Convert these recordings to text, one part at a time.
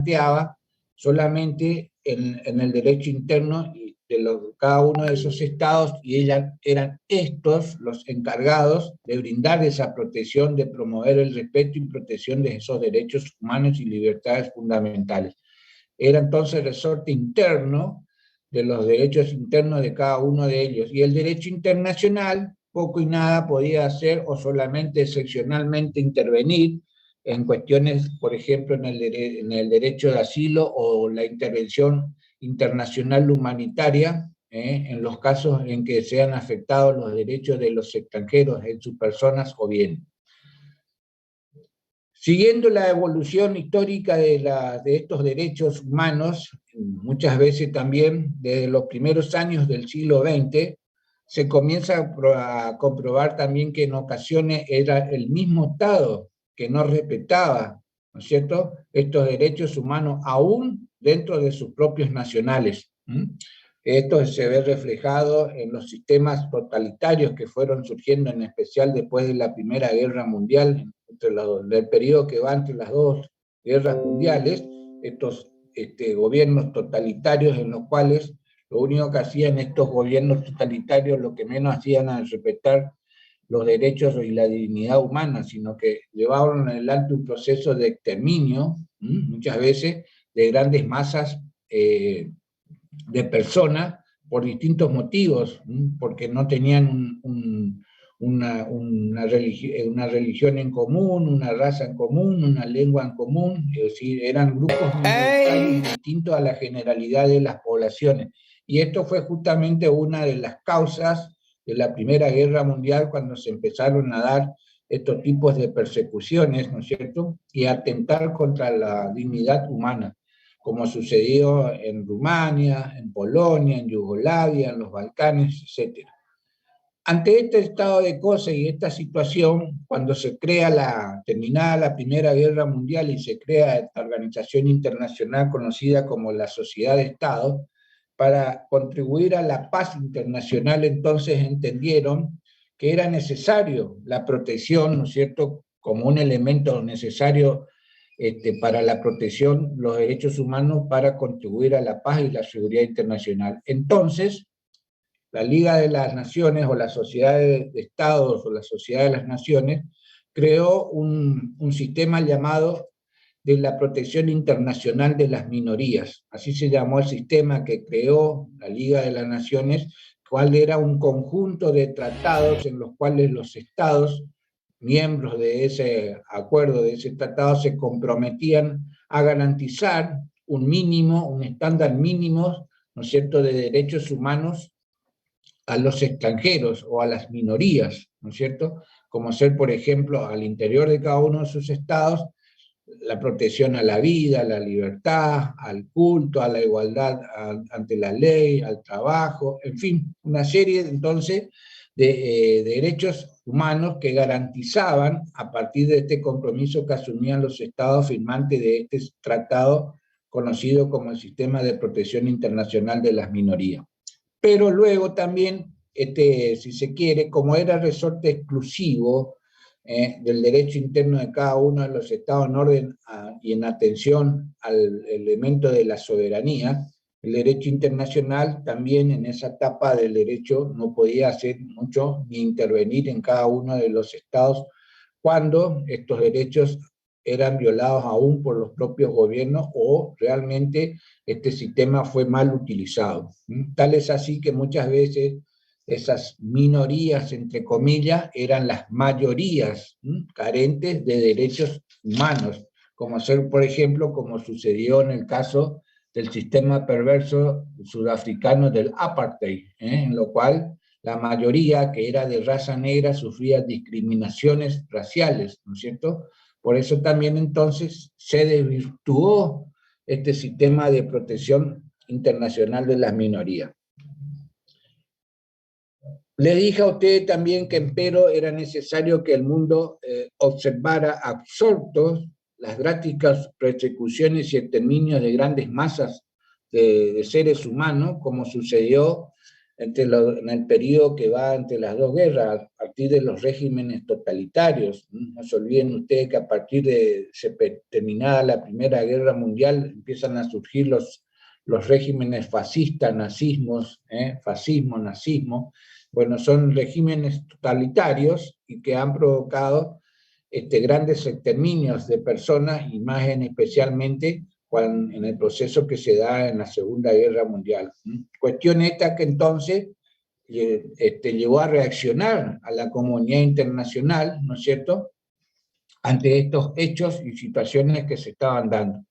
planteaba solamente en el derecho interno cada uno de esos estados, y eran estos los encargados de brindar esa protección, de promover el respeto y protección de esos derechos humanos y libertades fundamentales. Era entonces el resorte interno de los derechos internos de cada uno de ellos. Y el derecho internacional, poco y nada podía hacer, o solamente excepcionalmente intervenir en cuestiones, por ejemplo, en el derecho de asilo o la intervención internacional humanitaria, en los casos en que sean afectados los derechos de los extranjeros en sus personas o bienes. Siguiendo la evolución histórica de estos derechos humanos, muchas veces también desde los primeros años del siglo XX, se comienza a comprobar también que en ocasiones era el mismo Estado que no respetaba, ¿no es cierto?, estos derechos humanos aún dentro de sus propios nacionales. Esto se ve reflejado en los sistemas totalitarios que fueron surgiendo, en especial después de la Primera Guerra Mundial, del periodo que va entre las dos guerras mundiales, estos gobiernos totalitarios en los cuales lo único que hacían estos gobiernos totalitarios, lo que menos hacían era respetar los derechos y la dignidad humana, sino que llevaron adelante un proceso de exterminio, muchas veces, de grandes masas de personas por distintos motivos, porque no tenían una religión en común, una raza en común, una lengua en común, es decir, eran grupos minoritarios distintos a la generalidad de las poblaciones. Y esto fue justamente una de las causas de la Primera Guerra Mundial, cuando se empezaron a dar estos tipos de persecuciones, ¿no es cierto?, y a atentar contra la dignidad humana, como sucedió en Rumania, en Polonia, en Yugoslavia, en los Balcanes, etc. Ante este estado de cosas y esta situación, cuando se crea terminada la Primera Guerra Mundial y se crea esta organización internacional conocida como la Sociedad de Estados, para contribuir a la paz internacional, entonces entendieron que era necesario la protección, ¿no es cierto?, como un elemento necesario para la protección de los derechos humanos para contribuir a la paz y la seguridad internacional. Entonces, la Liga de las Naciones o la Sociedad de Estados o la Sociedad de las Naciones creó un sistema llamado de la protección internacional de las minorías. Así se llamó el sistema que creó la Liga de las Naciones, cual era un conjunto de tratados en los cuales los estados miembros de ese acuerdo, de ese tratado, se comprometían a garantizar un estándar mínimo, ¿no es cierto?, de derechos humanos a los extranjeros o a las minorías, ¿no es cierto?, como ser, por ejemplo, al interior de cada uno de sus estados, la protección a la vida, a la libertad, al culto, a la igualdad ante la ley, al trabajo, en fin, una serie entonces de derechos humanos que garantizaban, a partir de este compromiso que asumían los estados firmantes de este tratado conocido como el Sistema de Protección Internacional de las Minorías. Pero luego también, si se quiere, como era resorte exclusivo del derecho interno de cada uno de los estados en orden y en atención al elemento de la soberanía, el derecho internacional también en esa etapa del derecho no podía hacer mucho ni intervenir en cada uno de los estados cuando estos derechos eran violados aún por los propios gobiernos o realmente este sistema fue mal utilizado. Tal es así que muchas veces esas minorías, entre comillas, eran las mayorías carentes de derechos humanos, como ser, por ejemplo, como sucedió en el caso del sistema perverso sudafricano del apartheid, en lo cual la mayoría, que era de raza negra, sufría discriminaciones raciales, ¿no es cierto? Por eso también entonces se desvirtuó este sistema de protección internacional de las minorías. Le dije a usted también que empero era necesario que el mundo observara absortos las drásticas persecuciones y exterminios de grandes masas de seres humanos, como sucedió en el periodo que va entre las dos guerras, a partir de los regímenes totalitarios. No se olviden ustedes que a partir de terminada la Primera Guerra Mundial empiezan a surgir los regímenes fascistas, fascismo, nazismo. Bueno, son regímenes totalitarios y que han provocado grandes exterminios de personas, y más especialmente en el proceso que se da en la Segunda Guerra Mundial. Cuestión esta que entonces llevó a reaccionar a la comunidad internacional, ¿no es cierto?, ante estos hechos y situaciones que se estaban dando.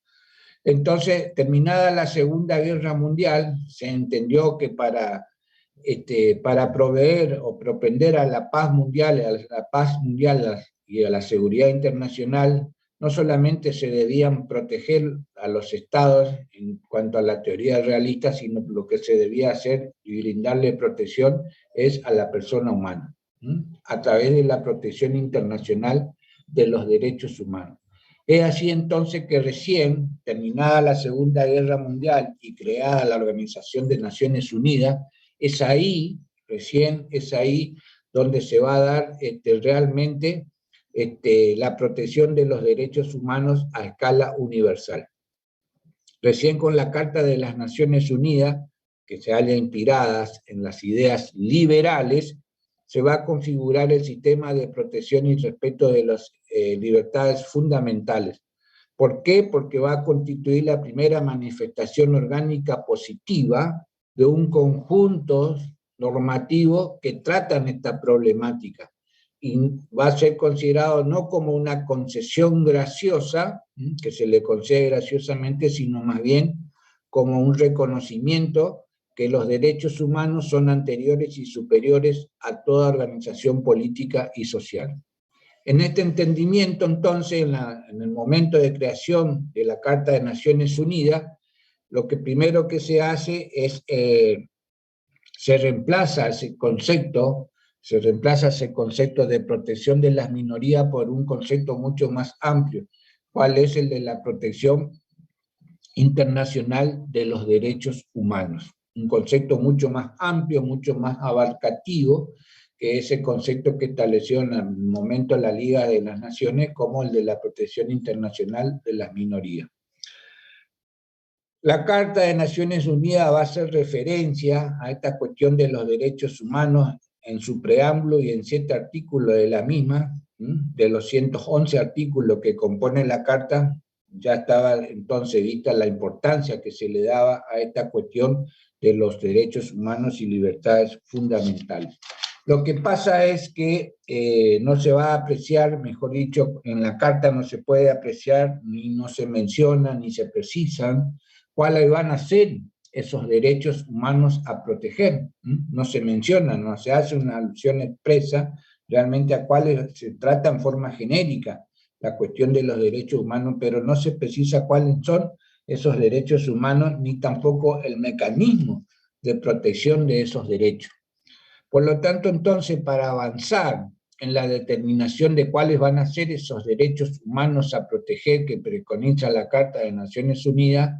Entonces, terminada la Segunda Guerra Mundial, se entendió que para proveer o propender a la paz mundial y a la seguridad internacional, no solamente se debían proteger a los estados en cuanto a la teoría realista, sino lo que se debía hacer y brindarle protección es a la persona humana, a través de la protección internacional de los derechos humanos. Es así entonces que recién, terminada la Segunda Guerra Mundial y creada la Organización de Naciones Unidas, es ahí donde se va a dar realmente la protección de los derechos humanos a escala universal. Recién con la Carta de las Naciones Unidas, que se halla inspiradas en las ideas liberales, se va a configurar el sistema de protección y respeto de las libertades fundamentales. ¿Por qué? Porque va a constituir la primera manifestación orgánica positiva de un conjunto normativo que tratan esta problemática, y va a ser considerado no como una concesión graciosa, que se le concede graciosamente, sino más bien como un reconocimiento que los derechos humanos son anteriores y superiores a toda organización política y social. En este entendimiento, entonces, en el momento de creación de la Carta de Naciones Unidas, lo que primero que se hace es, se reemplaza ese concepto de protección de las minorías por un concepto mucho más amplio, cuál es el de la protección internacional de los derechos humanos. Un concepto mucho más amplio, mucho más abarcativo, que ese concepto que estableció en el momento la Liga de las Naciones como el de la protección internacional de las minorías. La Carta de Naciones Unidas va a hacer referencia a esta cuestión de los derechos humanos en su preámbulo y en 7 artículos de la misma. De los 111 artículos que componen la Carta, ya estaba entonces vista la importancia que se le daba a esta cuestión de los derechos humanos y libertades fundamentales. Lo que pasa es que no se va a apreciar, mejor dicho, en la Carta no se puede apreciar, ni no se menciona, ni se precisan cuáles van a ser esos derechos humanos a proteger. No se menciona, no se hace una alusión expresa realmente a cuáles se trata en forma genérica la cuestión de los derechos humanos, pero no se precisa cuáles son esos derechos humanos, ni tampoco el mecanismo de protección de esos derechos. Por lo tanto, entonces, para avanzar en la determinación de cuáles van a ser esos derechos humanos a proteger que preconiza la Carta de Naciones Unidas,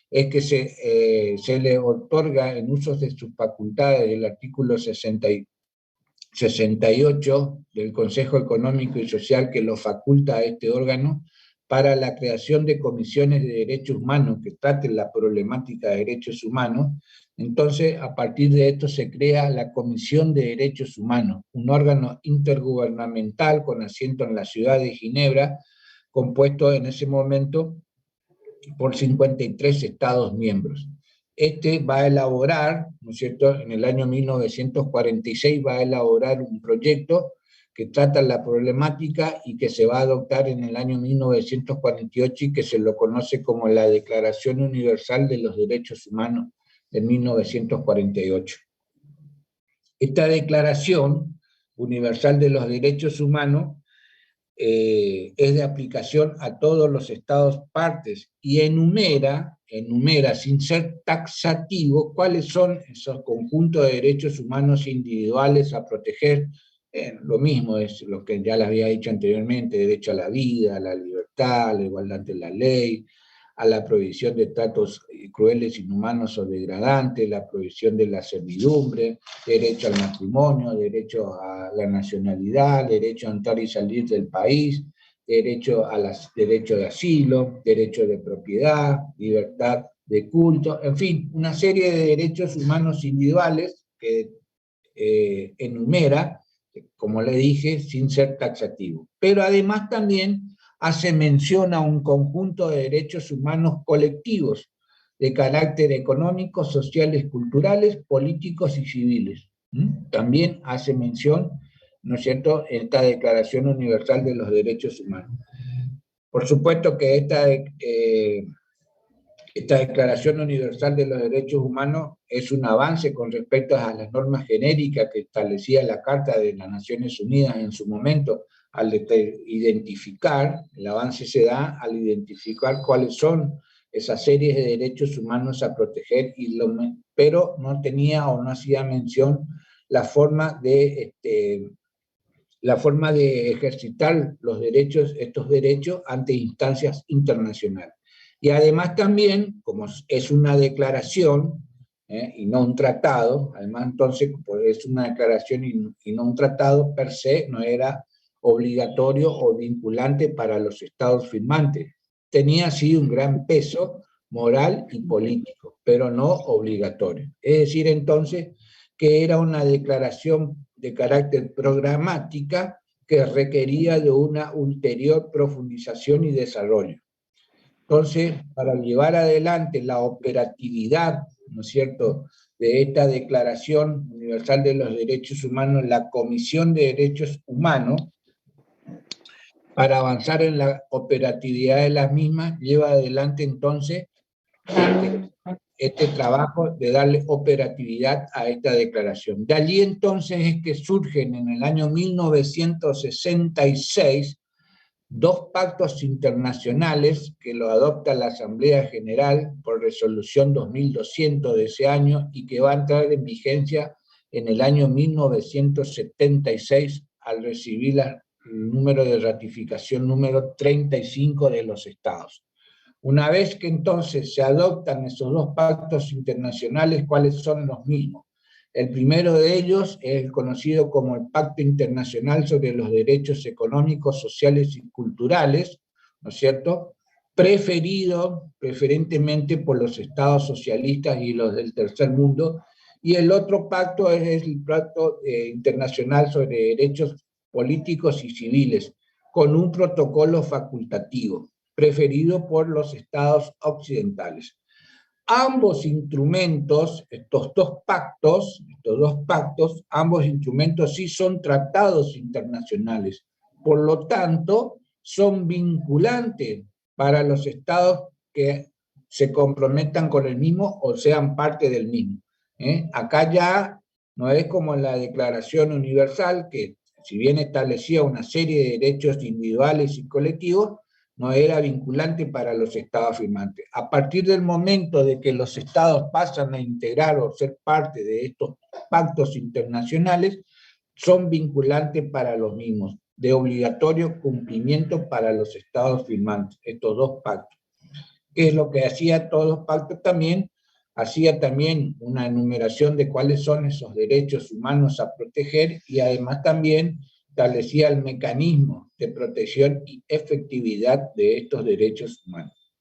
es que se le otorga en usos de sus facultades el artículo 68 del Consejo Económico y Social, que lo faculta a este órgano para la creación de comisiones de derechos humanos que traten la problemática de derechos humanos. Entonces, a partir de esto se crea la Comisión de Derechos Humanos, un órgano intergubernamental con asiento en la ciudad de Ginebra, compuesto en ese momento por 53 Estados miembros. Este va a elaborar, ¿no es cierto?, en el año 1946 va a elaborar un proyecto que trata la problemática y que se va a adoptar en el año 1948 y que se lo conoce como la Declaración Universal de los Derechos Humanos de 1948. Esta Declaración Universal de los Derechos Humanos es de aplicación a todos los estados partes y enumera sin ser taxativo cuáles son esos conjuntos de derechos humanos individuales a proteger. Lo mismo es lo que ya les había dicho anteriormente: derecho a la vida, a la libertad, a la igualdad ante la ley, a la prohibición de tratos crueles, inhumanos o degradantes, la prohibición de la servidumbre, derecho al matrimonio, derecho a la nacionalidad, derecho a entrar y salir del país, derecho de asilo, derecho de propiedad, libertad de culto, en fin, una serie de derechos humanos individuales que enumera, como le dije, sin ser taxativo. Pero además también hace mención a un conjunto de derechos humanos colectivos de carácter económico, sociales, culturales, políticos y civiles. También hace mención, ¿no es cierto?, esta Declaración Universal de los Derechos Humanos. Por supuesto que esta Declaración Universal de los Derechos Humanos es un avance con respecto a las normas genéricas que establecía la Carta de las Naciones Unidas en su momento, al identificar, el avance se da al identificar cuáles son esas series de derechos humanos a proteger, pero no tenía o no hacía mención la forma de ejercitar estos derechos ante instancias internacionales. Y además también, como es una declaración y no un tratado, además entonces, pues es una declaración y no un tratado, per se no era obligatorio o vinculante para los estados firmantes. Tenía sí un gran peso moral y político, pero no obligatorio. Es decir, entonces, que era una declaración de carácter programática que requería de una ulterior profundización y desarrollo. Entonces, para llevar adelante la operatividad, ¿no es cierto?, de esta Declaración Universal de los Derechos Humanos, la Comisión de Derechos Humanos, para avanzar en la operatividad de las mismas, lleva adelante entonces este trabajo de darle operatividad a esta declaración. De allí entonces es que surgen en el año 1966 dos pactos internacionales que lo adopta la Asamblea General por resolución 2200 de ese año y que va a entrar en vigencia en el año 1976 al recibir el número de ratificación número 35 de los estados. Una vez que entonces se adoptan esos dos pactos internacionales, ¿cuáles son los mismos? El primero de ellos es el conocido como el Pacto Internacional sobre los Derechos Económicos, Sociales y Culturales, ¿no es cierto?, preferentemente por los estados socialistas y los del tercer mundo, y el otro pacto es el Pacto Internacional sobre Derechos Políticos y Civiles, con un protocolo facultativo, preferido por los estados occidentales. Ambos instrumentos, estos dos pactos, ambos instrumentos sí son tratados internacionales, por lo tanto, son vinculantes para los estados que se comprometan con el mismo o sean parte del mismo. Acá ya no es como en la Declaración Universal, que si bien establecía una serie de derechos individuales y colectivos, no era vinculante para los estados firmantes. A partir del momento de que los estados pasan a integrar o ser parte de estos pactos internacionales, son vinculantes para los mismos, de obligatorio cumplimiento para los estados firmantes, estos dos pactos. ¿Qué es lo que hacía todos los pactos también? Hacía también una enumeración de cuáles son esos derechos humanos a proteger y además también establecía el mecanismo de protección y efectividad de estos derechos humanos.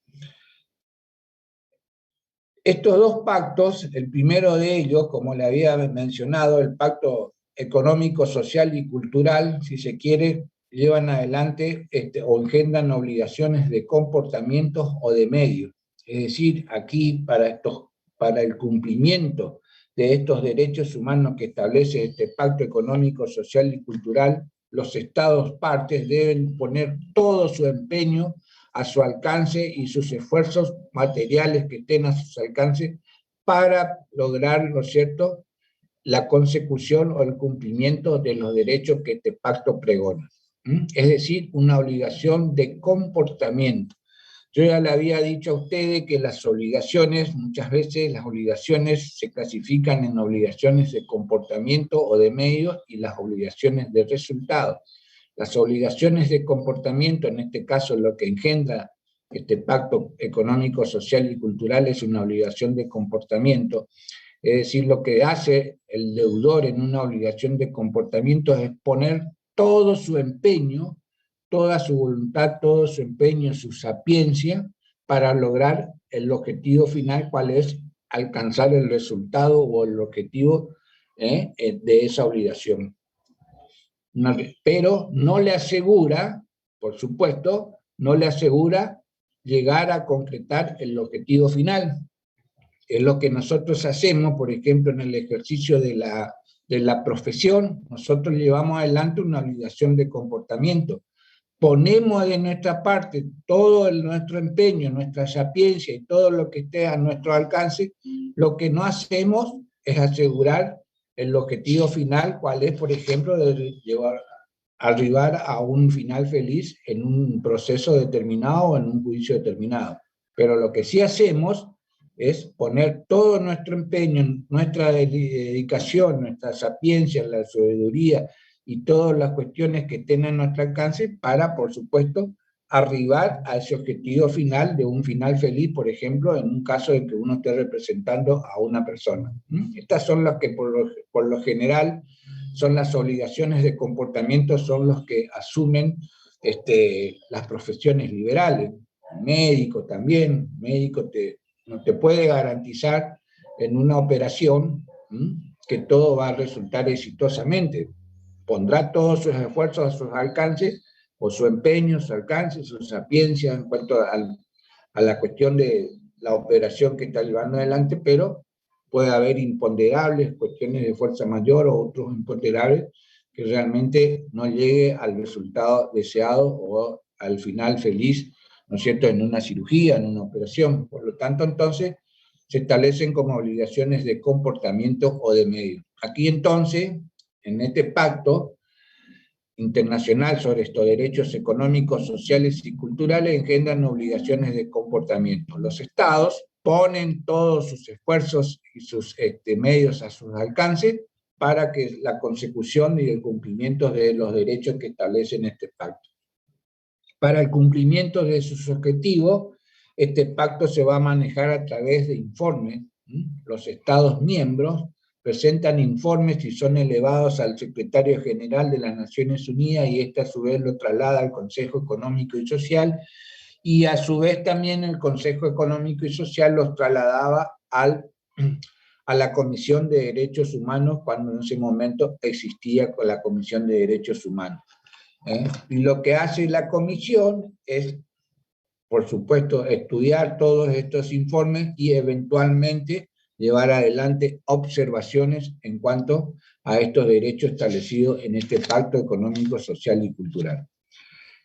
Estos dos pactos, el primero de ellos, como le había mencionado, el Pacto Económico, Social y Cultural, si se quiere, llevan adelante o engendran obligaciones de comportamientos o de medios. Es decir, aquí para el cumplimiento de estos derechos humanos que establece este Pacto Económico, Social y Cultural, los estados partes deben poner todo su empeño a su alcance y sus esfuerzos materiales que estén a su alcance para lograr, ¿no es cierto?, la consecución o el cumplimiento de los derechos que este pacto pregona. Es decir, una obligación de comportamiento. Yo ya le había dicho a ustedes que las obligaciones, muchas veces las obligaciones se clasifican en obligaciones de comportamiento o de medios y las obligaciones de resultado. Las obligaciones de comportamiento, en este caso lo que engendra Este pacto económico, social y cultural es una obligación de comportamiento. Es decir, lo que hace el deudor en una obligación de comportamiento es poner todo su empeño, toda su voluntad, todo su empeño, su sapiencia, para lograr el objetivo final, cuál es alcanzar el resultado o el objetivo de esa obligación. Pero no le asegura, por supuesto, no le asegura llegar a concretar el objetivo final. Es lo que nosotros hacemos, por ejemplo, en el ejercicio de la profesión. Nosotros llevamos adelante una obligación de comportamiento. Ponemos de nuestra parte todo nuestro empeño, nuestra sapiencia y todo lo que esté a nuestro alcance. Lo que no hacemos es asegurar el objetivo final, cuál es, por ejemplo, de arribar a un final feliz en un proceso determinado o en un juicio determinado. Pero lo que sí hacemos es poner todo nuestro empeño, nuestra dedicación, nuestra sapiencia, la sabiduría y todas las cuestiones que tengan a nuestro alcance para, por supuesto, arribar a ese objetivo final de un final feliz, por ejemplo, en un caso de que uno esté representando a una persona. Estas son las que por lo general son las obligaciones de comportamiento, son los que asumen las profesiones liberales. Médico también, médico no te puede garantizar en una operación que todo va a resultar exitosamente. Pondrá todos sus esfuerzos a sus alcances, o su empeño, su alcance, su sapiencia en cuanto a la cuestión de la operación que está llevando adelante, pero puede haber imponderables, cuestiones de fuerza mayor o otros imponderables que realmente no llegue al resultado deseado o al final feliz, ¿no es cierto?, en una cirugía, en una operación. Por lo tanto, entonces, se establecen como obligaciones de comportamiento o de medio. Aquí, entonces, en este pacto internacional sobre estos derechos económicos, sociales y culturales, engendran obligaciones de comportamiento. Los estados ponen todos sus esfuerzos y sus medios a sus alcances para que la consecución y el cumplimiento de los derechos que establecen este pacto. Para el cumplimiento de sus objetivos, este pacto se va a manejar a través de informes. Los estados miembros presentan informes y son elevados al secretario general de las Naciones Unidas, y este a su vez lo traslada al Consejo Económico y Social, y a su vez también el Consejo Económico y Social los trasladaba a la Comisión de Derechos Humanos, cuando en ese momento existía la Comisión de Derechos Humanos. Y lo que hace la comisión es, por supuesto, estudiar todos estos informes y eventualmente llevar adelante observaciones en cuanto a estos derechos establecidos en este Pacto Económico, Social y Cultural.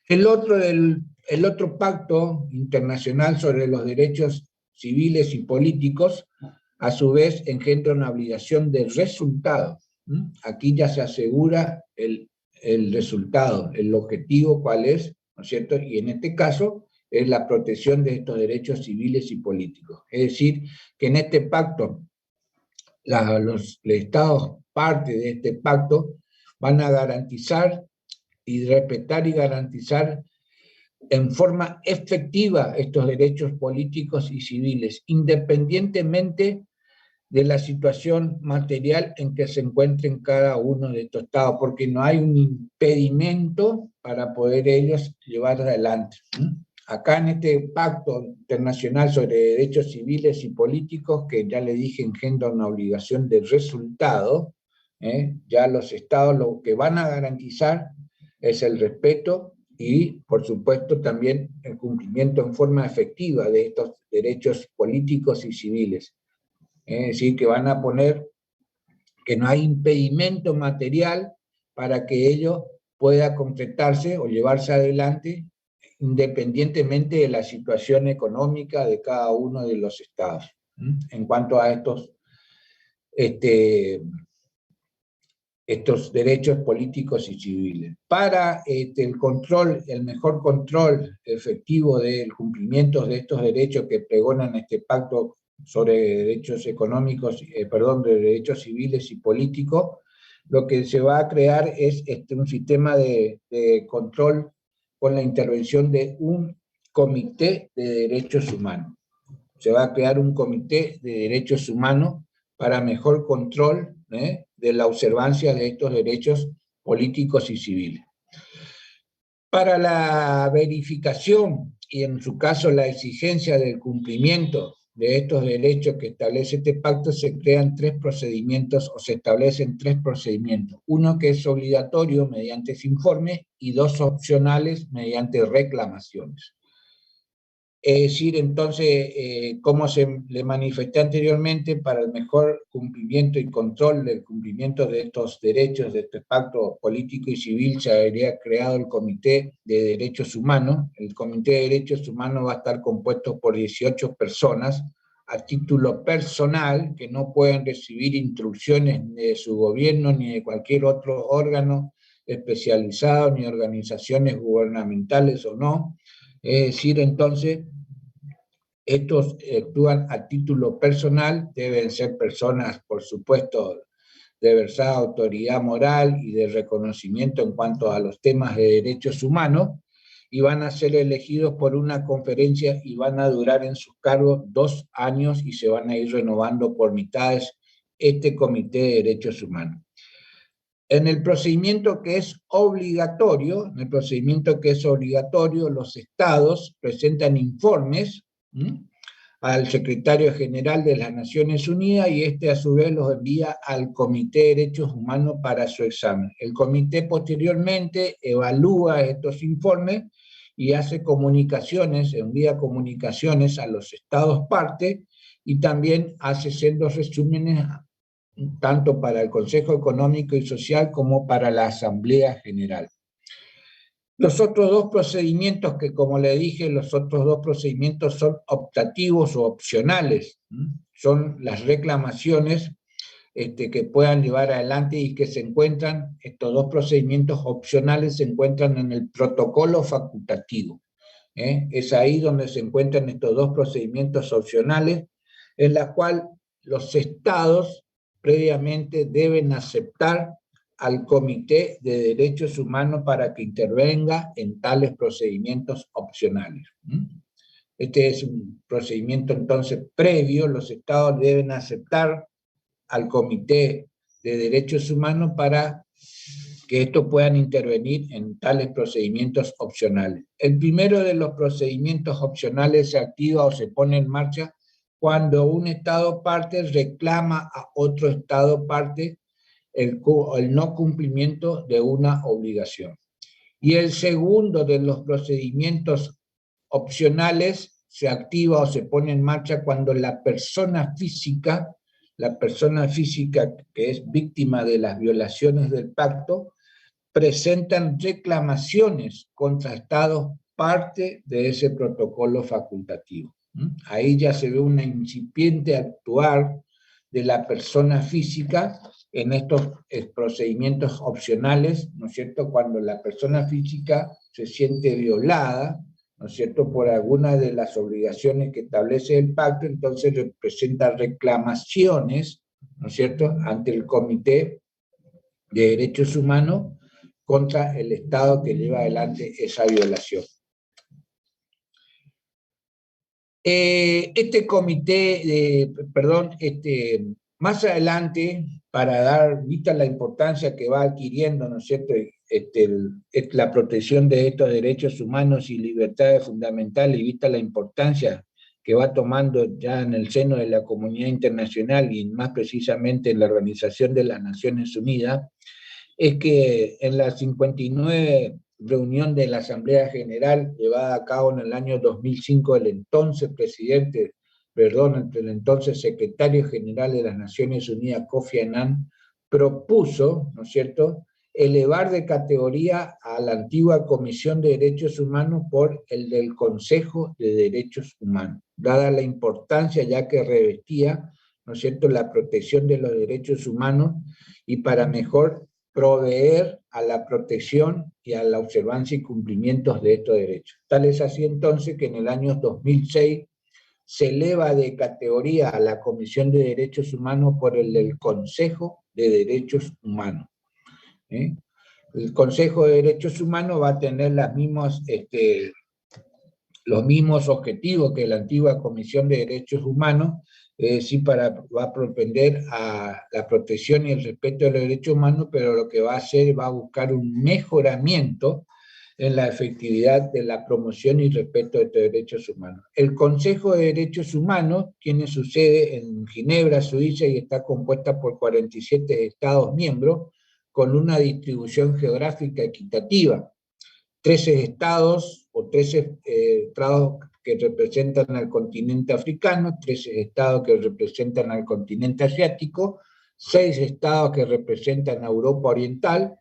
El otro pacto internacional sobre los derechos civiles y políticos, a su vez, engendra una obligación de resultado. Aquí ya se asegura el resultado, el objetivo cuál es, ¿no es cierto? Y en este caso es la protección de estos derechos civiles y políticos. Es decir, que en este pacto, los estados parte de este pacto van a garantizar y respetar y garantizar en forma efectiva estos derechos políticos y civiles, independientemente de la situación material en que se encuentren cada uno de estos estados, porque no hay un impedimento para poder ellos llevar adelante. Acá en este pacto internacional sobre derechos civiles y políticos, que ya le dije engendra una obligación de resultado, ya los estados lo que van a garantizar es el respeto y, por supuesto, también el cumplimiento en forma efectiva de estos derechos políticos y civiles. Es decir, que van a poner que no hay impedimento material para que ello pueda concretarse o llevarse adelante independientemente de la situación económica de cada uno de los estados. En cuanto a estos derechos políticos y civiles. Para el mejor control efectivo del cumplimiento de estos derechos que pregonan este pacto sobre derechos económicos, de derechos civiles y políticos, lo que se va a crear es un sistema de control con la intervención de un Comité de Derechos Humanos. Se va a crear un Comité de Derechos Humanos para mejor control de la observancia de estos derechos políticos y civiles. Para la verificación y en su caso la exigencia del cumplimiento de estos derechos que establece este pacto, se crean tres procedimientos o se establecen tres procedimientos. Uno que es obligatorio mediante ese informe y dos opcionales mediante reclamaciones. Es decir, entonces, como se le manifesté anteriormente, para el mejor cumplimiento y control del cumplimiento de estos derechos, de este pacto político y civil, se habría creado el Comité de Derechos Humanos. El Comité de Derechos Humanos va a estar compuesto por 18 personas a título personal, que no pueden recibir instrucciones ni de su gobierno ni de cualquier otro órgano especializado, ni organizaciones gubernamentales o no. Es decir, entonces, estos actúan a título personal, deben ser personas, por supuesto, de versada autoridad moral y de reconocimiento en cuanto a los temas de derechos humanos, y van a ser elegidos por una conferencia y van a durar en sus cargos 2 años y se van a ir renovando por mitades este Comité de Derechos Humanos. En el procedimiento que es obligatorio, los estados presentan informes al secretario general de las Naciones Unidas y este a su vez los envía al Comité de Derechos Humanos para su examen. El comité posteriormente evalúa estos informes y hace comunicaciones, envía comunicaciones a los estados partes y también hace sendos resúmenes tanto para el Consejo Económico y Social como para la Asamblea General. Los otros dos procedimientos que, como le dije, los otros dos procedimientos son optativos o opcionales, son las reclamaciones que puedan llevar adelante y que se encuentran, estos dos procedimientos opcionales se encuentran en el protocolo facultativo. Es ahí donde se encuentran estos dos procedimientos opcionales, en la cual los estados previamente deben aceptar al Comité de Derechos Humanos para que intervenga en tales procedimientos opcionales. Este es un procedimiento entonces previo, los estados deben aceptar al Comité de Derechos Humanos para que estos puedan intervenir en tales procedimientos opcionales. El primero de los procedimientos opcionales se activa o se pone en marcha cuando un Estado parte reclama a otro Estado parte el no cumplimiento de una obligación. Y el segundo de los procedimientos opcionales se activa o se pone en marcha cuando la persona física que es víctima de las violaciones del pacto, presentan reclamaciones contra estados parte de ese protocolo facultativo. Ahí ya se ve una incipiente actuar de la persona física en estos procedimientos opcionales, ¿no es cierto?, cuando la persona física se siente violada, ¿no es cierto?, por alguna de las obligaciones que establece el pacto, entonces presenta reclamaciones, ¿no es cierto?, ante el Comité de Derechos Humanos contra el Estado que lleva adelante esa violación. Este comité, más adelante, para dar vista a la importancia que va adquiriendo, ¿no es cierto?, la protección de estos derechos humanos y libertades fundamentales, y vista la importancia que va tomando ya en el seno de la comunidad internacional y más precisamente en la Organización de las Naciones Unidas, es que en la 59 reunión de la Asamblea General llevada a cabo en el año 2005, el entonces secretario general de las Naciones Unidas, Kofi Annan, propuso, ¿no es cierto?, elevar de categoría a la antigua Comisión de Derechos Humanos por el del Consejo de Derechos Humanos, dada la importancia ya que revestía, ¿no es cierto?, la protección de los derechos humanos y para mejor proveer a la protección y a la observancia y cumplimientos de estos derechos. Tal es así entonces que en el año 2006 se eleva de categoría a la Comisión de Derechos Humanos por el del Consejo de Derechos Humanos. El Consejo de Derechos Humanos va a tener las mismas los mismos objetivos que la antigua Comisión de Derechos Humanos, va a propender a la protección y el respeto de los derechos humanos, pero lo que va a hacer va a buscar un mejoramiento en la efectividad de la promoción y respeto de estos derechos humanos. El Consejo de Derechos Humanos tiene su sede en Ginebra, Suiza, y está compuesta por 47 Estados miembros, con una distribución geográfica equitativa. 13 estados o 13 estados que representan al continente africano, 13 estados que representan al continente asiático, 6 estados que representan a Europa Oriental,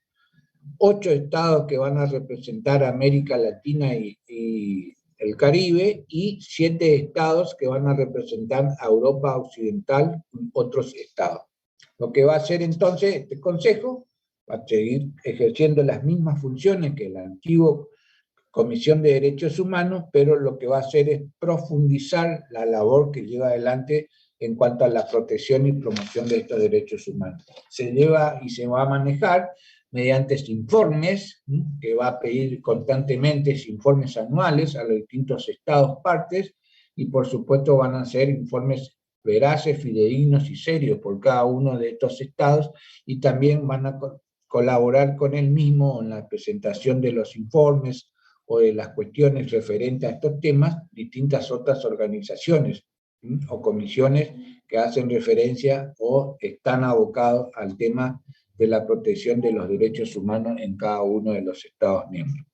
8 estados que van a representar a América Latina y el Caribe, y 7 estados que van a representar a Europa Occidental y otros estados. Lo que va a hacer entonces este Consejo va a seguir ejerciendo las mismas funciones que la antigua Comisión de Derechos Humanos, pero lo que va a hacer es profundizar la labor que lleva adelante en cuanto a la protección y promoción de estos derechos humanos. Se lleva y se va a manejar mediante informes, que va a pedir constantemente informes anuales a los distintos estados partes, y por supuesto van a ser informes veraces, fidedignos y serios por cada uno de estos estados, y también van a colaborar con él mismo en la presentación de los informes o de las cuestiones referentes a estos temas, distintas otras organizaciones o comisiones que hacen referencia o están abocados al tema de la protección de los derechos humanos en cada uno de los Estados miembros.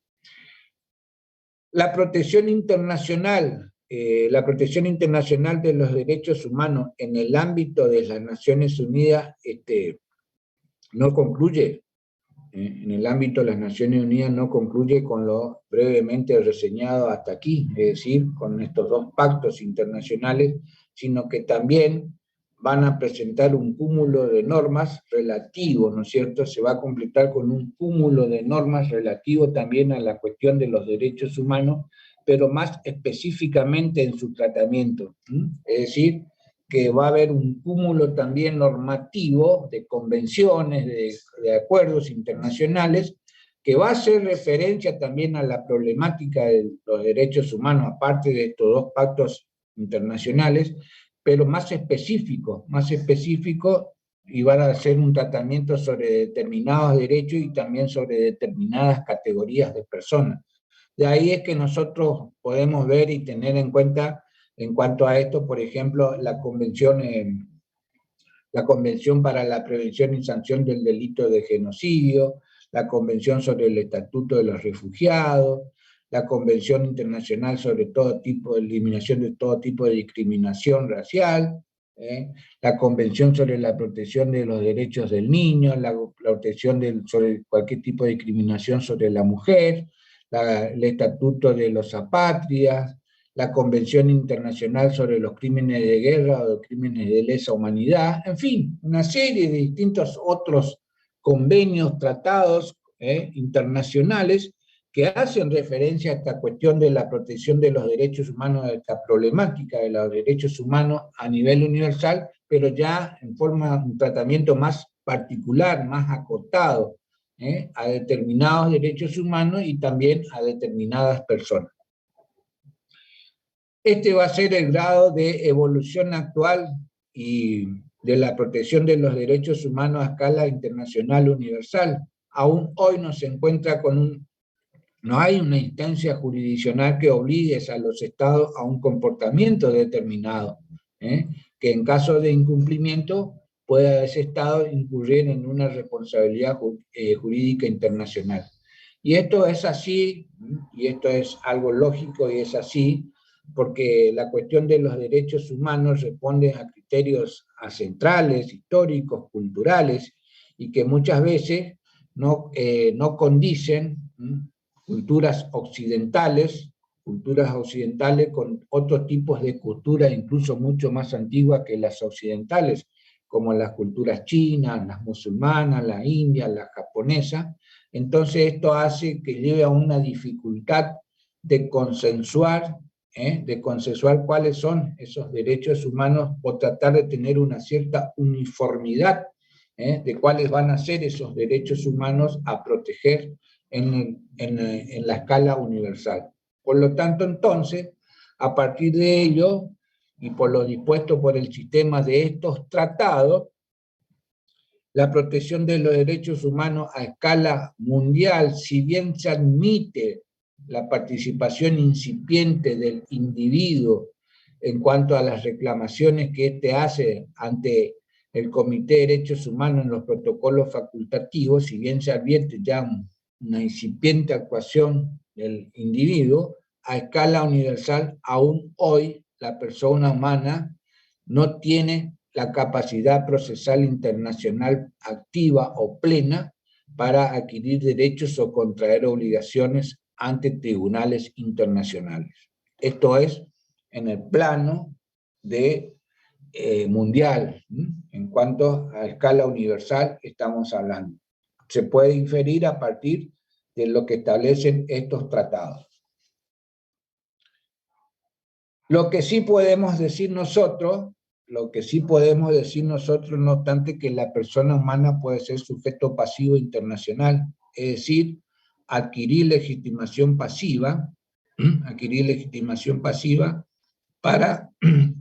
La protección internacional de los derechos humanos en el ámbito de las Naciones Unidas no concluye. En el ámbito de las Naciones Unidas no concluye con lo brevemente reseñado hasta aquí, es decir, con estos 2 pactos internacionales, sino que también van a presentar un cúmulo de normas relativos, ¿no es cierto? Se va a completar con un cúmulo de normas relativo también a la cuestión de los derechos humanos, pero más específicamente en su tratamiento, es decir, que va a haber un cúmulo también normativo de convenciones, de acuerdos internacionales, que va a hacer referencia también a la problemática de los derechos humanos, aparte de estos 2 pactos internacionales, pero más específico, y van a hacer un tratamiento sobre determinados derechos y también sobre determinadas categorías de personas. De ahí es que nosotros podemos ver y tener en cuenta, en cuanto a esto, por ejemplo, la Convención para la Prevención y Sanción del Delito de Genocidio, la Convención sobre el Estatuto de los Refugiados, la Convención Internacional sobre todo tipo de eliminación de todo tipo de discriminación racial, la Convención sobre la protección de los derechos del niño, la protección sobre cualquier tipo de discriminación sobre la mujer, el Estatuto de los Apátridas, la Convención Internacional sobre los Crímenes de Guerra o los Crímenes de Lesa Humanidad, en fin, una serie de distintos otros convenios, tratados internacionales que hacen referencia a esta cuestión de la protección de los derechos humanos, de esta problemática de los derechos humanos a nivel universal, pero ya en forma de un tratamiento más particular, más acotado, a determinados derechos humanos y también a determinadas personas. Este va a ser el grado de evolución actual y de la protección de los derechos humanos a escala internacional universal. Aún hoy no se encuentra no hay una instancia jurisdiccional que obligue a los estados a un comportamiento determinado, que en caso de incumplimiento pueda ese estado incurrir en una responsabilidad jurídica internacional. Y esto es así, y esto es algo lógico y es así, porque la cuestión de los derechos humanos responde a criterios ancestrales, históricos, culturales, y que muchas veces no condicen culturas occidentales con otros tipos de culturas, incluso mucho más antiguas que las occidentales, como las culturas chinas, las musulmanas, la india, la japonesa. Entonces esto hace que lleve a una dificultad de consensuar cuáles son esos derechos humanos o tratar de tener una cierta uniformidad de cuáles van a ser esos derechos humanos a proteger en la escala universal. Por lo tanto, entonces, a partir de ello, y por lo dispuesto por el sistema de estos tratados, la protección de los derechos humanos a escala mundial, si bien se admite la participación incipiente del individuo en cuanto a las reclamaciones que éste hace ante el Comité de Derechos Humanos en los protocolos facultativos, si bien se advierte ya una incipiente actuación del individuo, a escala universal, aún hoy la persona humana no tiene la capacidad procesal internacional activa o plena para adquirir derechos o contraer obligaciones ante tribunales internacionales. Esto es en el plano de mundial, en cuanto a escala universal estamos hablando. Se puede inferir a partir de lo que establecen estos tratados. Lo que sí podemos decir nosotros, no obstante que la persona humana puede ser sujeto pasivo internacional, es decir, adquirir legitimación pasiva para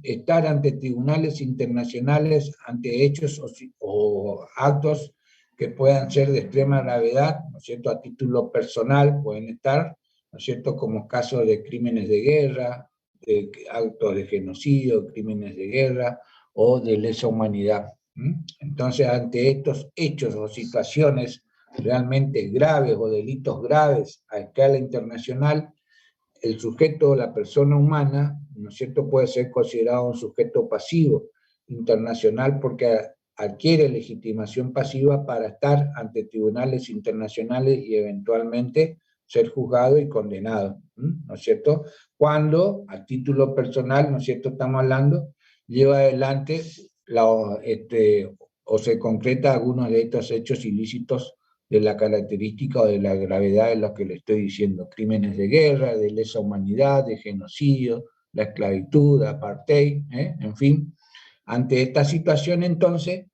estar ante tribunales internacionales, ante hechos o actos que puedan ser de extrema gravedad, ¿no es cierto?, a título personal pueden estar, ¿no es cierto?, como casos de crímenes de guerra, de actos de genocidio, crímenes de guerra o de lesa humanidad. Entonces, ante estos hechos o situaciones realmente graves o delitos graves a escala internacional, el sujeto, la persona humana, ¿no es cierto?, puede ser considerado un sujeto pasivo internacional porque adquiere legitimación pasiva para estar ante tribunales internacionales y eventualmente ser juzgado y condenado, ¿no es cierto? Cuando, a título personal, ¿no es cierto?, estamos hablando, lleva adelante o se concreta algunos de estos hechos ilícitos de la característica o de la gravedad de lo que le estoy diciendo, crímenes de guerra, de lesa humanidad, de genocidio, la esclavitud, apartheid, en fin. Ante esta situación, entonces,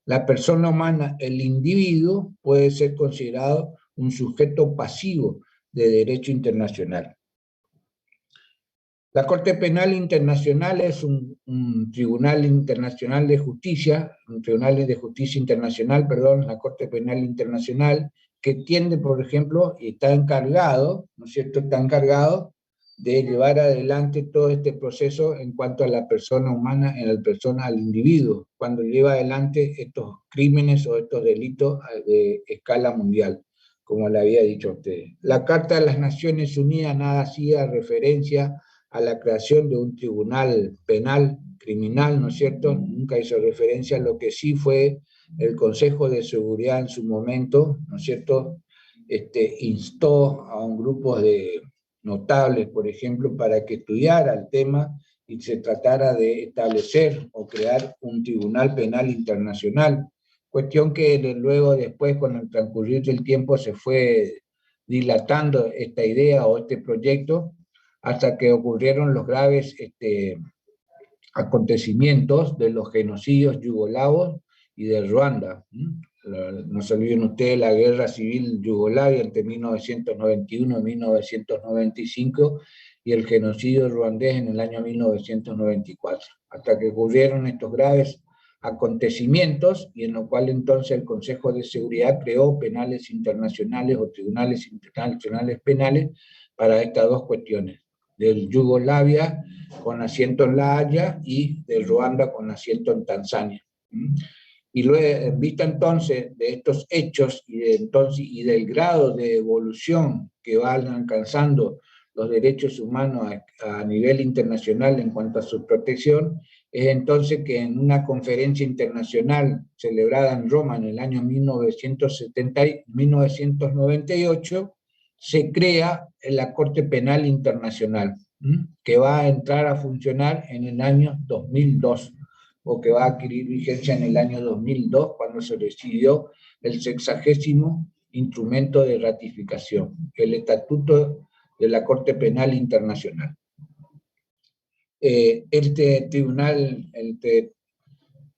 la persona humana, el individuo, puede ser considerado un sujeto pasivo de derecho internacional. La Corte Penal Internacional es un tribunal internacional de justicia, un tribunal de justicia internacional, perdón, la Corte Penal Internacional, que tiende, por ejemplo, y está encargado, ¿no es cierto?, está encargado de llevar adelante todo este proceso en cuanto a la persona humana, al individuo, cuando lleva adelante estos crímenes o estos delitos de escala mundial, como le había dicho a usted. La Carta de las Naciones Unidas nada hacía referencia a la creación de un tribunal penal, criminal, ¿no es cierto? Nunca hizo referencia a lo que sí fue el Consejo de Seguridad en su momento, ¿no es cierto? Instó a un grupo de notables, por ejemplo, para que estudiara el tema y se tratara de establecer o crear un tribunal penal internacional, cuestión que luego después, con el transcurrir del tiempo, se fue dilatando esta idea o este proyecto, hasta que ocurrieron los graves acontecimientos de los genocidios yugoslavos y de Ruanda. No se olviden ustedes la guerra civil yugoslavia entre 1991 y 1995 y el genocidio ruandés en el año 1994, hasta que ocurrieron estos graves acontecimientos y en lo cual entonces el Consejo de Seguridad creó penales internacionales o tribunales internacionales penales para estas dos cuestiones, del Yugoslavia con asiento en La Haya y de Ruanda con asiento en Tanzania. Y luego, en vista entonces de estos hechos y del grado de evolución que van alcanzando los derechos humanos a nivel internacional en cuanto a su protección, es entonces que en una conferencia internacional celebrada en Roma en el año 1998, se crea la Corte Penal Internacional, que va a entrar a funcionar en el año 2002, o que va a adquirir vigencia en el año 2002, cuando se decidió el 60º instrumento de ratificación, el Estatuto de la Corte Penal Internacional. Este Tribunal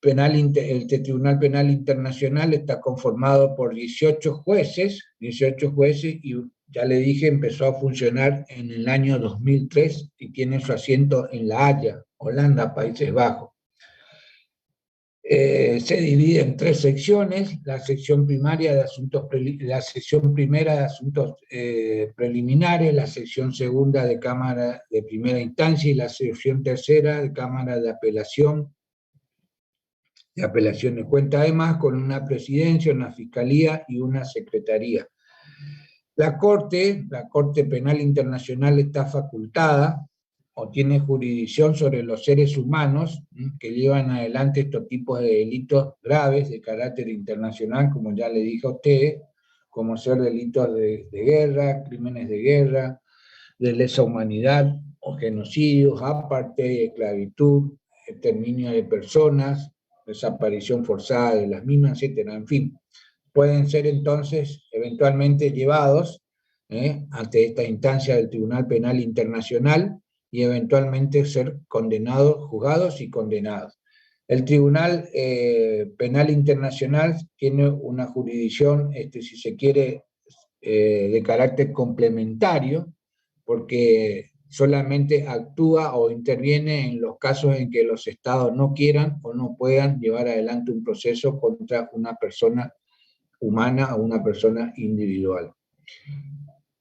Penal Internacional está conformado por 18 jueces y ya le dije, empezó a funcionar en el año 2003 y tiene su asiento en La Haya, Holanda, Países Bajos. Se divide en tres secciones: la sección primaria de asuntos, la sección primera de asuntos preliminares, la sección segunda de Cámara de Primera Instancia y la sección tercera de Cámara de Apelación. De apelaciones cuenta además con una presidencia, una fiscalía y una secretaría. La Corte Penal Internacional está facultada o tiene jurisdicción sobre los seres humanos que llevan adelante estos tipos de delitos graves de carácter internacional, como ya le dije a usted, como ser delitos de guerra, crímenes de guerra, de lesa humanidad o genocidios, apartheid, esclavitud, exterminio de personas, desaparición forzada de las mismas, etc. En fin, pueden ser entonces eventualmente llevados ante esta instancia del Tribunal Penal Internacional y eventualmente ser condenados, juzgados y condenados. El Tribunal Penal Internacional tiene una jurisdicción, si se quiere, de carácter complementario, porque solamente actúa o interviene en los casos en que los estados no quieran o no puedan llevar adelante un proceso contra una persona humana o una persona individual.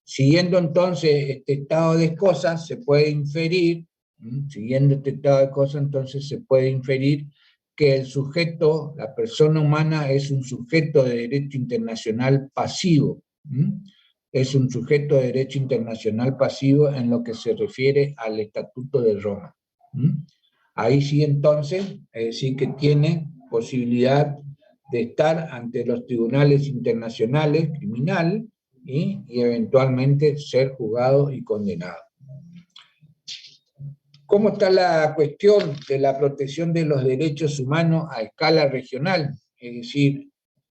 Siguiendo entonces este estado de cosas, se puede inferir, entonces se puede inferir que el sujeto, la persona humana, es un sujeto de derecho internacional pasivo. Es un sujeto de derecho internacional pasivo en lo que se refiere al Estatuto de Roma. Ahí sí entonces, sí que tiene posibilidad de estar ante los tribunales internacionales criminal y eventualmente ser juzgado y condenado. ¿Cómo está la cuestión de la protección de los derechos humanos a escala regional? Es decir,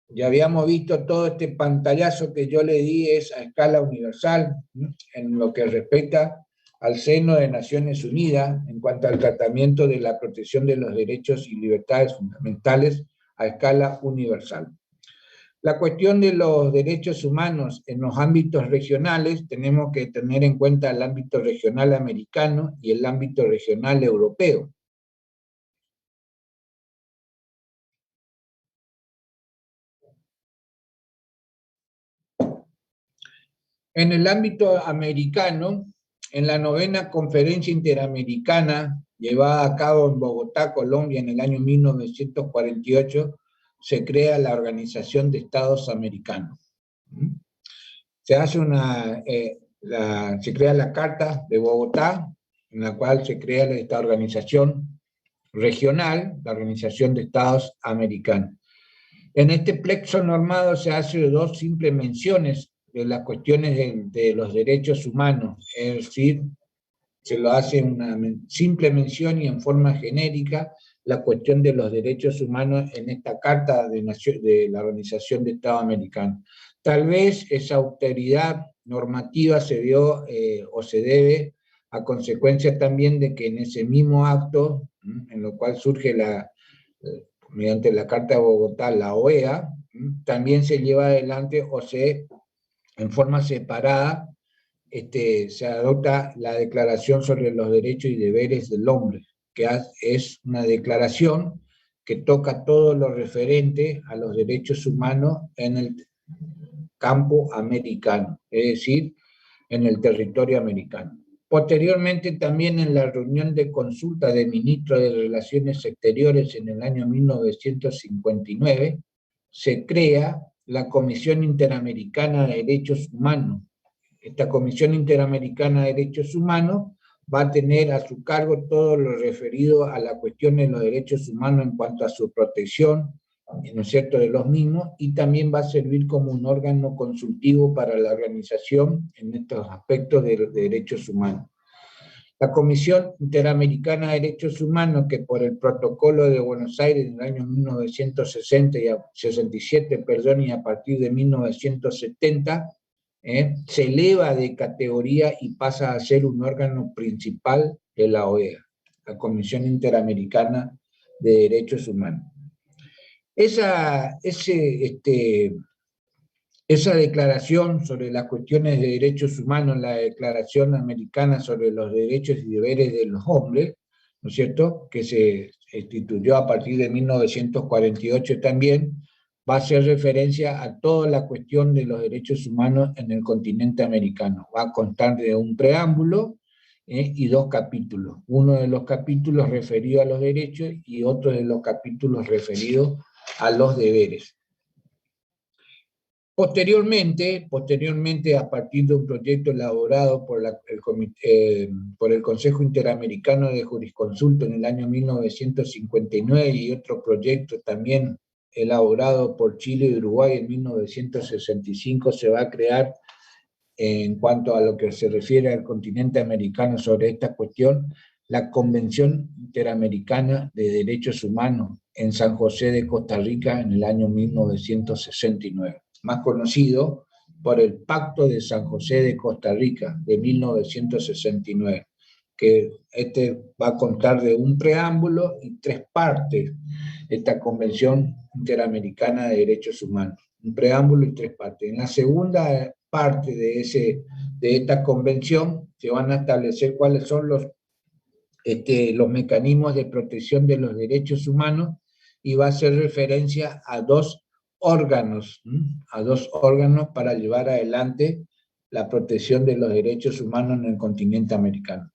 ya habíamos visto todo este pantallazo que yo le di es a escala universal, en lo que respecta al seno de Naciones Unidas en cuanto al tratamiento de la protección de los derechos y libertades fundamentales a escala universal. La cuestión de los derechos humanos en los ámbitos regionales, tenemos que tener en cuenta el ámbito regional americano y el ámbito regional europeo. En el ámbito americano, en la 9ª Conferencia Interamericana, llevada a cabo en Bogotá, Colombia, en el año 1948, se crea la Organización de Estados Americanos. Se hace se crea la Carta de Bogotá, en la cual se crea esta organización regional, la Organización de Estados Americanos. En este plexo normado se hace dos simples menciones de las cuestiones de los derechos humanos, es decir, se lo hace una simple mención y en forma genérica la cuestión de los derechos humanos en esta Carta de la Organización de Estados Americanos. Tal vez esa austeridad normativa se dio o se debe a consecuencia también de que en ese mismo acto, en lo cual surge mediante la Carta de Bogotá, la OEA, también se lleva adelante en forma separada, se adopta la Declaración sobre los Derechos y Deberes del Hombre, que es una declaración que toca todo lo referente a los derechos humanos en el campo americano, es decir, en el territorio americano. Posteriormente, también en la reunión de consulta de ministros de Relaciones Exteriores en el año 1959, se crea la Comisión Interamericana de Derechos Humanos. Esta Comisión Interamericana de Derechos Humanos va a tener a su cargo todo lo referido a la cuestión de los derechos humanos en cuanto a su protección, ¿no es cierto?, de los mismos, y también va a servir como un órgano consultivo para la organización en estos aspectos de derechos humanos. La Comisión Interamericana de Derechos Humanos, que por el Protocolo de Buenos Aires en el año 1967, y a partir de 1970, se eleva de categoría y pasa a ser un órgano principal de la OEA, la Comisión Interamericana de Derechos Humanos. Esa declaración sobre las cuestiones de derechos humanos, la Declaración Americana sobre los Derechos y Deberes de los Hombres, ¿no es cierto?, que se instituyó a partir de 1948 también, va a hacer referencia a toda la cuestión de los derechos humanos en el continente americano. Va a constar de un preámbulo y 2 capítulos. Uno de los capítulos referido a los derechos y otro de los capítulos referido a los deberes. Posteriormente, a partir de un proyecto elaborado por el Consejo Interamericano de Jurisconsulto en el año 1959 y otro proyecto también elaborado por Chile y Uruguay en 1965, se va a crear, en cuanto a lo que se refiere al continente americano sobre esta cuestión, la Convención Interamericana de Derechos Humanos en San José de Costa Rica en el año 1969, más conocido por el Pacto de San José de Costa Rica de 1969, que va a constar de un preámbulo y 3 partes, esta Convención Interamericana de Derechos Humanos, un preámbulo y 3 partes. En la segunda parte de esta convención se van a establecer cuáles son los mecanismos de protección de los derechos humanos, y va a hacer referencia a 2 órganos, para llevar adelante la protección de los derechos humanos en el continente americano.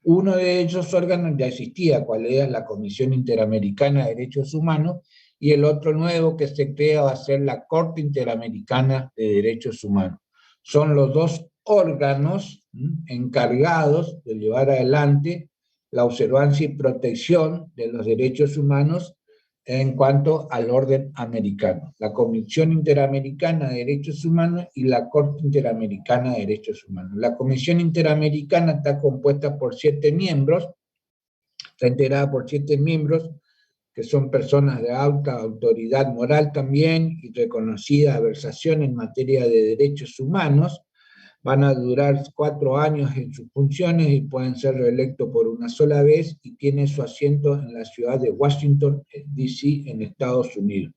Uno de esos órganos ya existía, cuál era la Comisión Interamericana de Derechos Humanos, y el otro nuevo que se crea va a ser la Corte Interamericana de Derechos Humanos. Son los 2 órganos encargados de llevar adelante la observancia y protección de los derechos humanos en cuanto al orden americano. La Comisión Interamericana de Derechos Humanos y la Corte Interamericana de Derechos Humanos. La Comisión Interamericana está compuesta por 7 miembros, está integrada por 7 miembros, que son personas de alta autoridad moral también y reconocida versación en materia de derechos humanos. Van a durar 4 años en sus funciones y pueden ser reelectos por una sola vez, y tiene su asiento en la ciudad de Washington, D.C., en Estados Unidos.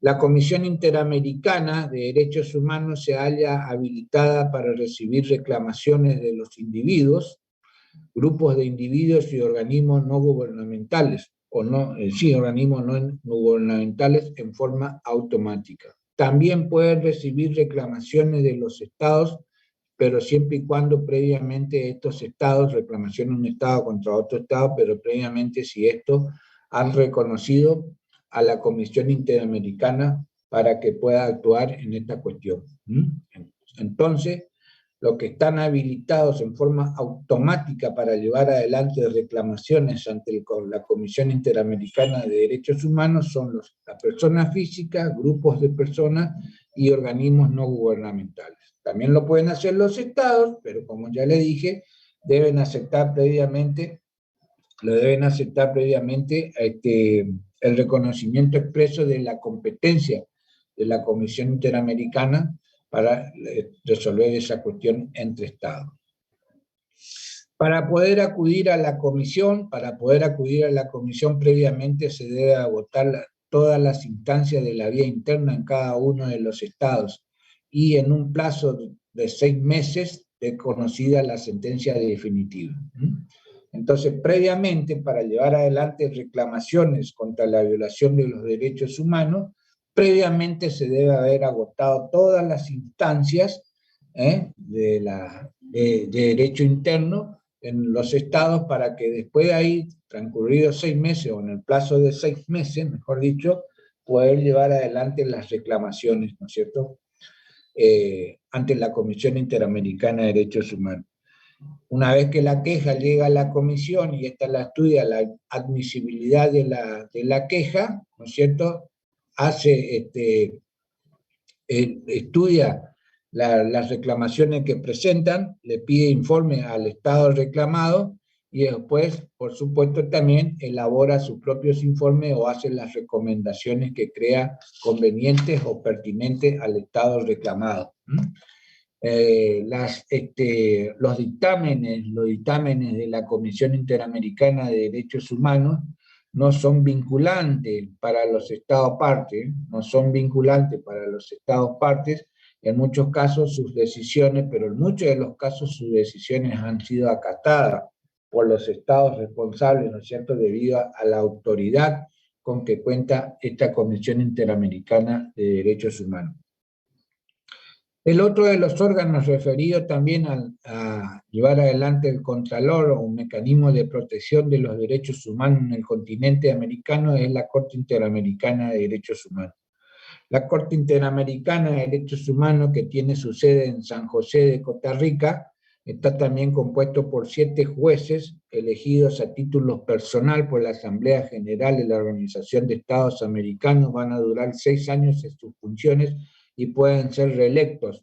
La Comisión Interamericana de Derechos Humanos se halla habilitada para recibir reclamaciones de los individuos, grupos de individuos y organismos no gubernamentales, organismos no gubernamentales en forma automática. También pueden recibir reclamaciones de los estados, pero siempre y cuando previamente estos estados, reclamación de un estado contra otro estado, pero previamente si estos han reconocido a la Comisión Interamericana para que pueda actuar en esta cuestión. Entonces, los que están habilitados en forma automática para llevar adelante reclamaciones ante la Comisión Interamericana de Derechos Humanos son las personas físicas, grupos de personas y organismos no gubernamentales. También lo pueden hacer los estados, pero como ya le dije, deben aceptar previamente el reconocimiento expreso de la competencia de la Comisión Interamericana para resolver esa cuestión entre estados. Para poder acudir a la comisión, previamente se debe agotar todas las instancias de la vía interna en cada uno de los estados, y en un plazo de 6 meses de conocida la sentencia definitiva. Entonces, previamente, para llevar adelante reclamaciones contra la violación de los derechos humanos, previamente se debe haber agotado todas las instancias de derecho interno en los estados, para que después de ahí, transcurridos 6 meses, o en el plazo de 6 meses, mejor dicho, poder llevar adelante las reclamaciones, ¿no es cierto?, ante la Comisión Interamericana de Derechos Humanos. Una vez que la queja llega a la comisión y esta la estudia, la admisibilidad de la queja, ¿no es cierto?, estudia las reclamaciones que presentan, le pide informe al Estado reclamado, y después, por supuesto, también elabora sus propios informes o hace las recomendaciones que crea convenientes o pertinentes al Estado reclamado. Los dictámenes de la Comisión Interamericana de Derechos Humanos no son vinculantes para los Estados partes, no son vinculantes para los Estados partes, en muchos casos sus decisiones, pero en muchos de los casos sus decisiones han sido acatadas por los Estados responsables, ¿no es cierto?, debido a la autoridad con que cuenta esta Comisión Interamericana de Derechos Humanos. El otro de los órganos referidos también a llevar adelante el Contralor o un mecanismo de protección de los derechos humanos en el continente americano es la Corte Interamericana de Derechos Humanos. La Corte Interamericana de Derechos Humanos, que tiene su sede en San José de Costa Rica, está también compuesto por 7 jueces elegidos a título personal por la Asamblea General de la Organización de Estados Americanos. Van a durar 6 años en sus funciones y pueden ser reelectos.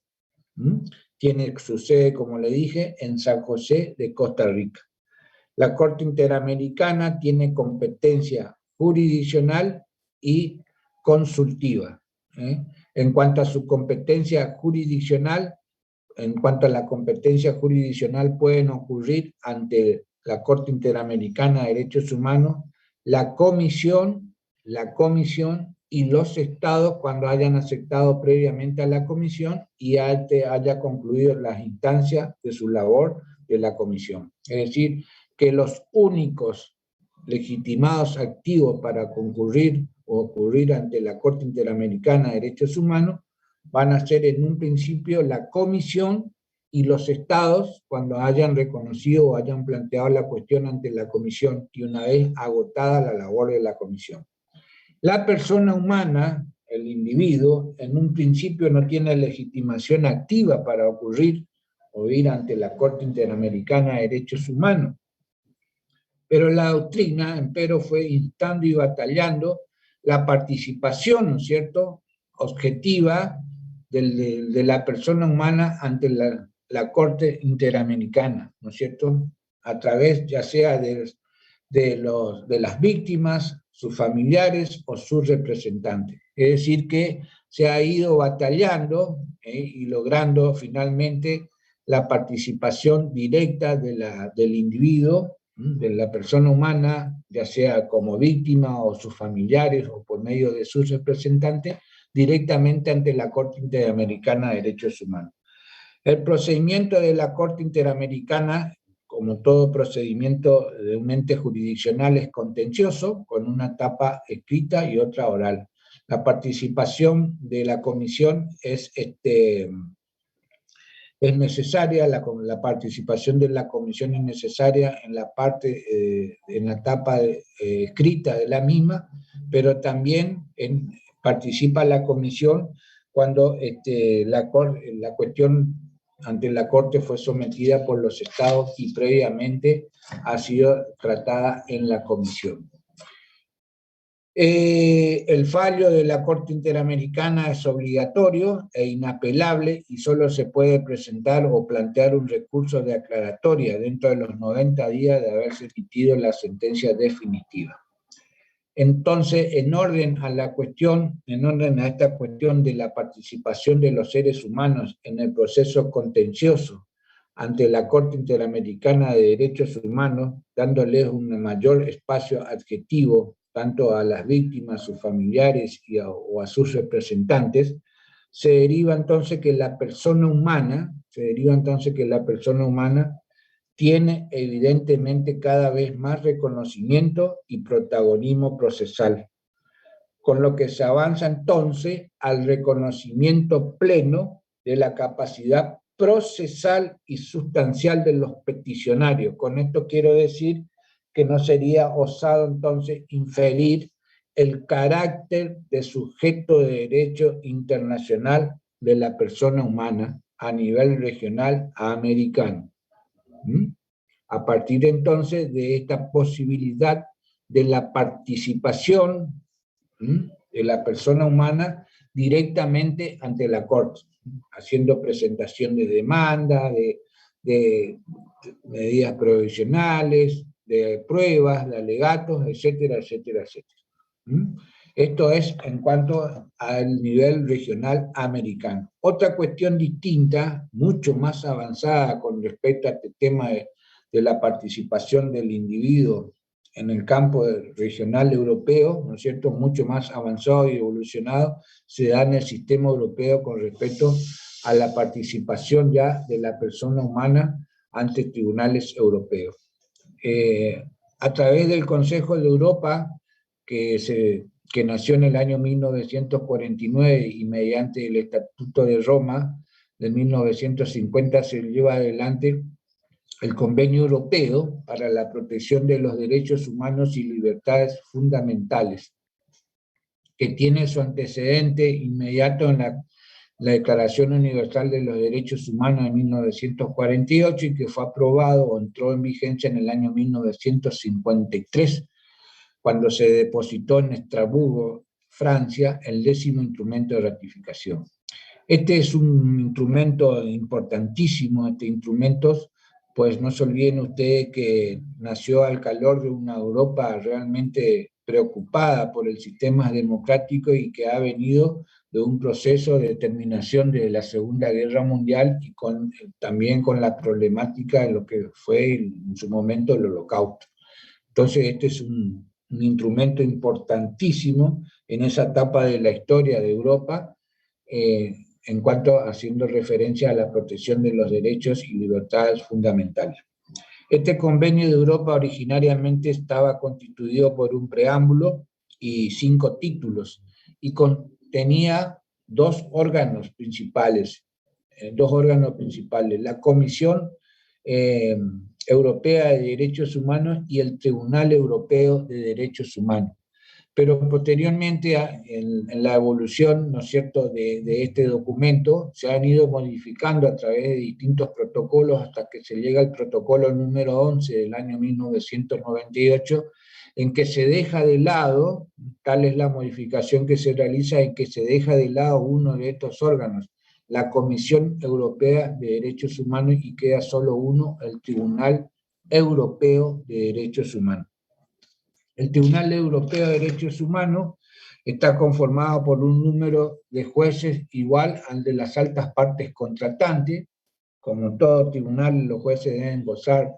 Tiene su sede, como le dije, en San José de Costa Rica. La Corte Interamericana tiene competencia jurisdiccional y consultiva. En cuanto a su competencia jurisdiccional, pueden ocurrir ante la Corte Interamericana de Derechos Humanos la comisión y los estados cuando hayan aceptado previamente a la comisión y haya concluido las instancias de su labor de la comisión. Es decir, que los únicos legitimados activos para concurrir o ocurrir ante la Corte Interamericana de Derechos Humanos van a ser en un principio la comisión y los estados cuando hayan reconocido o hayan planteado la cuestión ante la comisión y una vez agotada la labor de la comisión. La persona humana, el individuo, en un principio no tiene legitimación activa para ocurrir o ir ante la Corte Interamericana de Derechos Humanos. Pero la doctrina, empero, fue instando y batallando la participación, ¿no es cierto?, objetiva de la persona humana ante la Corte Interamericana, ¿no es cierto?, a través ya sea de las víctimas, sus familiares o sus representantes. Es decir, que se ha ido batallando y logrando finalmente la participación directa del individuo, de la persona humana, ya sea como víctima o sus familiares o por medio de sus representantes, directamente ante la Corte Interamericana de Derechos Humanos. El procedimiento de la Corte Interamericana, como todo procedimiento de un ente jurisdiccional, es contencioso, con una etapa escrita y otra oral. La participación de la comisión es necesaria, la participación de la comisión es necesaria en la etapa escrita de la misma, pero también participa la comisión cuando la cuestión ante la Corte fue sometida por los estados y previamente ha sido tratada en la comisión. El fallo de la Corte Interamericana es obligatorio e inapelable y solo se puede presentar o plantear un recurso de aclaratoria dentro de los 90 días de haberse emitido la sentencia definitiva. Entonces, en orden a esta cuestión de la participación de los seres humanos en el proceso contencioso ante la Corte Interamericana de Derechos Humanos, dándoles un mayor espacio adjetivo tanto a las víctimas, sus familiares o a sus representantes, se deriva entonces que la persona humana tiene evidentemente cada vez más reconocimiento y protagonismo procesal, con lo que se avanza entonces al reconocimiento pleno de la capacidad procesal y sustancial de los peticionarios. Con esto quiero decir que no sería osado entonces inferir el carácter de sujeto de derecho internacional de la persona humana a nivel regional americano. A partir entonces de esta posibilidad de la participación de la persona humana directamente ante la Corte, haciendo presentación de demanda, de medidas provisionales, de pruebas, de alegatos, etcétera, etcétera, etcétera. Esto es en cuanto al nivel regional americano. Otra cuestión distinta, mucho más avanzada con respecto a este tema de la participación del individuo en el campo regional europeo, ¿no es cierto?, mucho más avanzado y evolucionado, se da en el sistema europeo con respecto a la participación ya de la persona humana ante tribunales europeos. A través del Consejo de Europa, que nació en el año 1949 y mediante el Estatuto de Roma de 1950 se lleva adelante el Convenio Europeo para la Protección de los Derechos Humanos y Libertades Fundamentales, que tiene su antecedente inmediato en la Declaración Universal de los Derechos Humanos de 1948 y que fue aprobado o entró en vigencia en el año 1953, cuando se depositó en Estrasburgo, Francia, el 10º instrumento de ratificación. Este es un instrumento importantísimo, este instrumento, pues no se olviden ustedes que nació al calor de una Europa realmente preocupada por el sistema democrático y que ha venido de un proceso de terminación de la Segunda Guerra Mundial y también con la problemática de lo que fue en su momento el Holocausto. Entonces este es un instrumento importantísimo en esa etapa de la historia de Europa, en cuanto haciendo referencia a la protección de los derechos y libertades fundamentales. Este convenio de Europa originariamente estaba constituido por un preámbulo y 5 títulos, y tenía dos órganos principales, la Comisión Europea de Derechos Humanos y el Tribunal Europeo de Derechos Humanos. Pero posteriormente, en la evolución, ¿no es cierto?, de este documento, se han ido modificando a través de distintos protocolos hasta que se llega al protocolo número 11 del año 1998, en que se deja de lado, tal es la modificación que se realiza, en que se deja de lado uno de estos órganos, la Comisión Europea de Derechos Humanos, y queda solo uno, el Tribunal Europeo de Derechos Humanos. El Tribunal Europeo de Derechos Humanos está conformado por un número de jueces igual al de las altas partes contratantes. Como en todo tribunal, los jueces deben gozar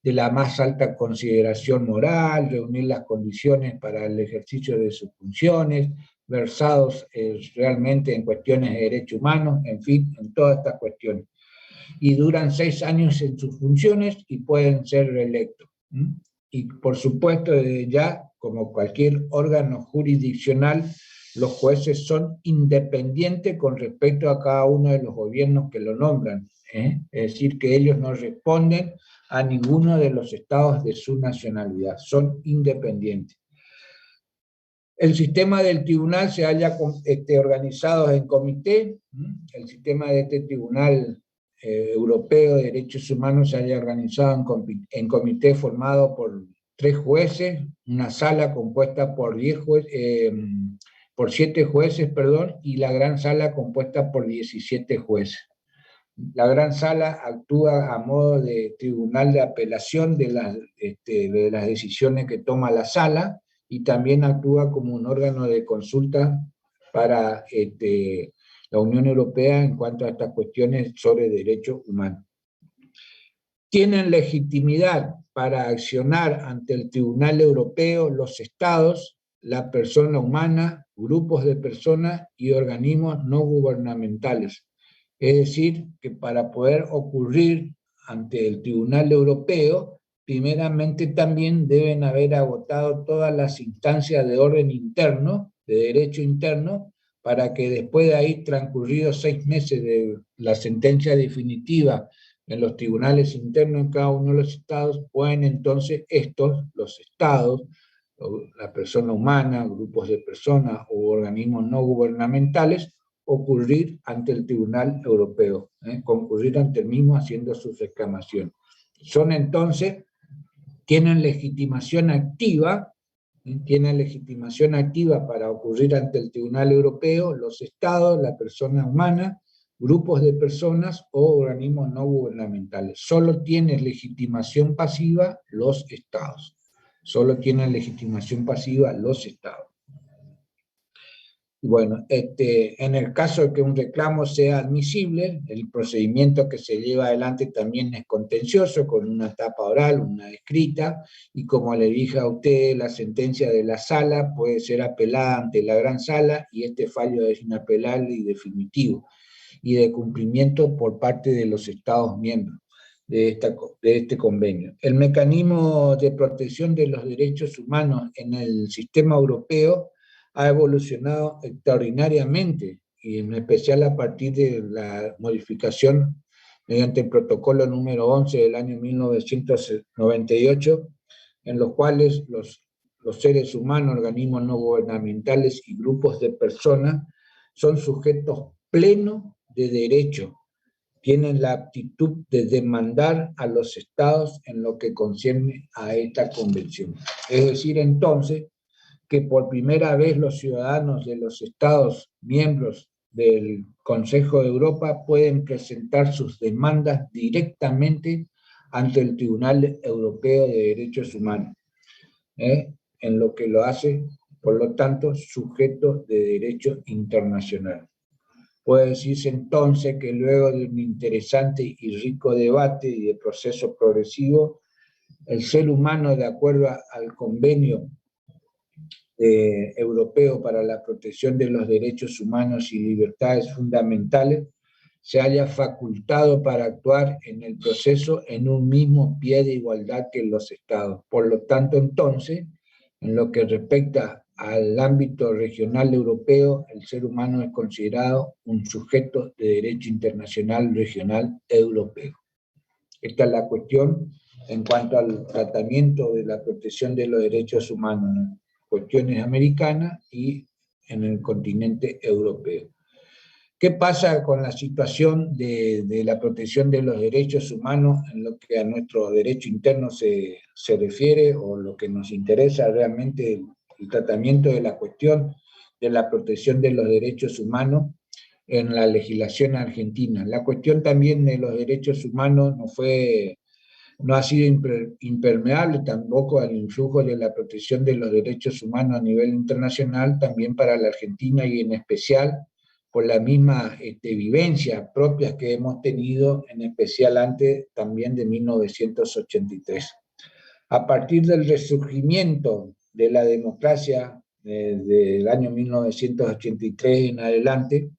de la más alta consideración moral, reunir las condiciones para el ejercicio de sus funciones, versados realmente en cuestiones de derechos humanos, en fin, en todas estas cuestiones. Y duran 6 años en sus funciones y pueden ser reelectos. Y por supuesto, desde ya, como cualquier órgano jurisdiccional, los jueces son independientes con respecto a cada uno de los gobiernos que lo nombran. Es decir, que ellos no responden a ninguno de los estados de su nacionalidad, son independientes. El sistema del tribunal se halla organizado en comité. El sistema de este tribunal europeo de derechos humanos se haya organizado en comité formado por 3 jueces, una sala compuesta por 7 jueces, y la gran sala compuesta por 17 jueces. La gran sala actúa a modo de tribunal de apelación de las decisiones que toma la sala, y también actúa como un órgano de consulta para la Unión Europea en cuanto a estas cuestiones sobre derechos humanos. Tienen legitimidad para accionar ante el Tribunal Europeo los estados, la persona humana, grupos de personas y organismos no gubernamentales. Es decir, que para poder ocurrir ante el Tribunal Europeo, primeramente también deben haber agotado todas las instancias de orden interno, de derecho interno, para que después de ahí, transcurridos 6 meses de la sentencia definitiva en los tribunales internos en cada uno de los estados, pueden entonces los estados, la persona humana, grupos de personas o organismos no gubernamentales, ocurrir ante el Tribunal Europeo, concurrir ante el mismo haciendo sus reclamaciones. Son entonces, tienen legitimación activa para ocurrir ante el Tribunal Europeo los estados, la persona humana, grupos de personas o organismos no gubernamentales. Solo tienen legitimación pasiva los estados. Solo tienen legitimación pasiva los estados. Y bueno, en el caso de que un reclamo sea admisible, el procedimiento que se lleva adelante también es contencioso, con una etapa oral, una escrita, y como le dije a usted, la sentencia de la sala puede ser apelada ante la gran sala, y este fallo es inapelable y definitivo, y de cumplimiento por parte de los Estados miembros de este convenio. El mecanismo de protección de los derechos humanos en el sistema europeo ha evolucionado extraordinariamente, y en especial a partir de la modificación mediante el protocolo número 11 del año 1998, en los cuales los seres humanos, organismos no gubernamentales y grupos de personas son sujetos plenos de derecho, tienen la aptitud de demandar a los estados en lo que concierne a esta convención. Es decir, entonces, que por primera vez los ciudadanos de los estados miembros del Consejo de Europa pueden presentar sus demandas directamente ante el Tribunal Europeo de Derechos Humanos, en lo que lo hace, por lo tanto, sujeto de derecho internacional. Puede decirse entonces que luego de un interesante y rico debate y de proceso progresivo, el ser humano, de acuerdo al convenio europeo para la protección de los derechos humanos y libertades fundamentales, se haya facultado para actuar en el proceso en un mismo pie de igualdad que los estados. Por lo tanto, entonces, en lo que respecta al ámbito regional europeo, el ser humano es considerado un sujeto de derecho internacional regional europeo. Esta es la cuestión en cuanto al tratamiento de la protección de los derechos humanos en cuestiones americanas y en el continente europeo. ¿Qué pasa con la situación de la protección de los derechos humanos en lo que a nuestro derecho interno se refiere, o lo que nos interesa realmente, el tratamiento de la cuestión de la protección de los derechos humanos en la legislación argentina? La cuestión también de los derechos humanos no ha sido impermeable tampoco al influjo de la protección de los derechos humanos a nivel internacional, también para la Argentina, y en especial por la misma vivencia propia que hemos tenido, en especial antes también de 1983. A partir del resurgimiento de la democracia del año 1983 en adelante,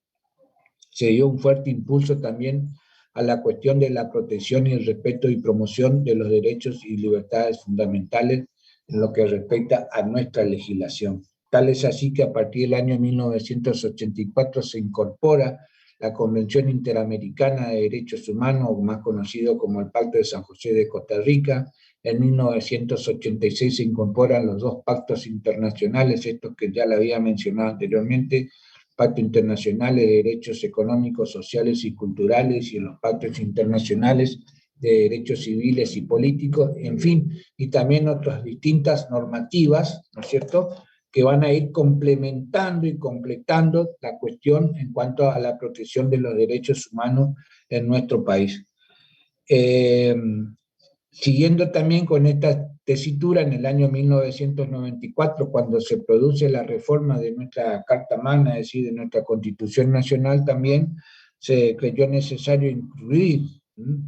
se dio un fuerte impulso también a la cuestión de la protección y el respeto y promoción de los derechos y libertades fundamentales en lo que respecta a nuestra legislación. Tal es así que a partir del año 1984 se incorpora la Convención Interamericana de Derechos Humanos, más conocido como el Pacto de San José de Costa Rica. En 1986 se incorporan los dos pactos internacionales, estos que ya le había mencionado anteriormente, Pacto Internacional de Derechos Económicos, Sociales y Culturales, y los pactos internacionales de derechos civiles y políticos, en fin, y también otras distintas normativas, ¿no es cierto?, que van a ir complementando y completando la cuestión en cuanto a la protección de los derechos humanos en nuestro país. Siguiendo también con esta tesitura, en el año 1994, cuando se produce la reforma de nuestra Carta Magna, es decir, de nuestra Constitución Nacional, también se creyó necesario incluir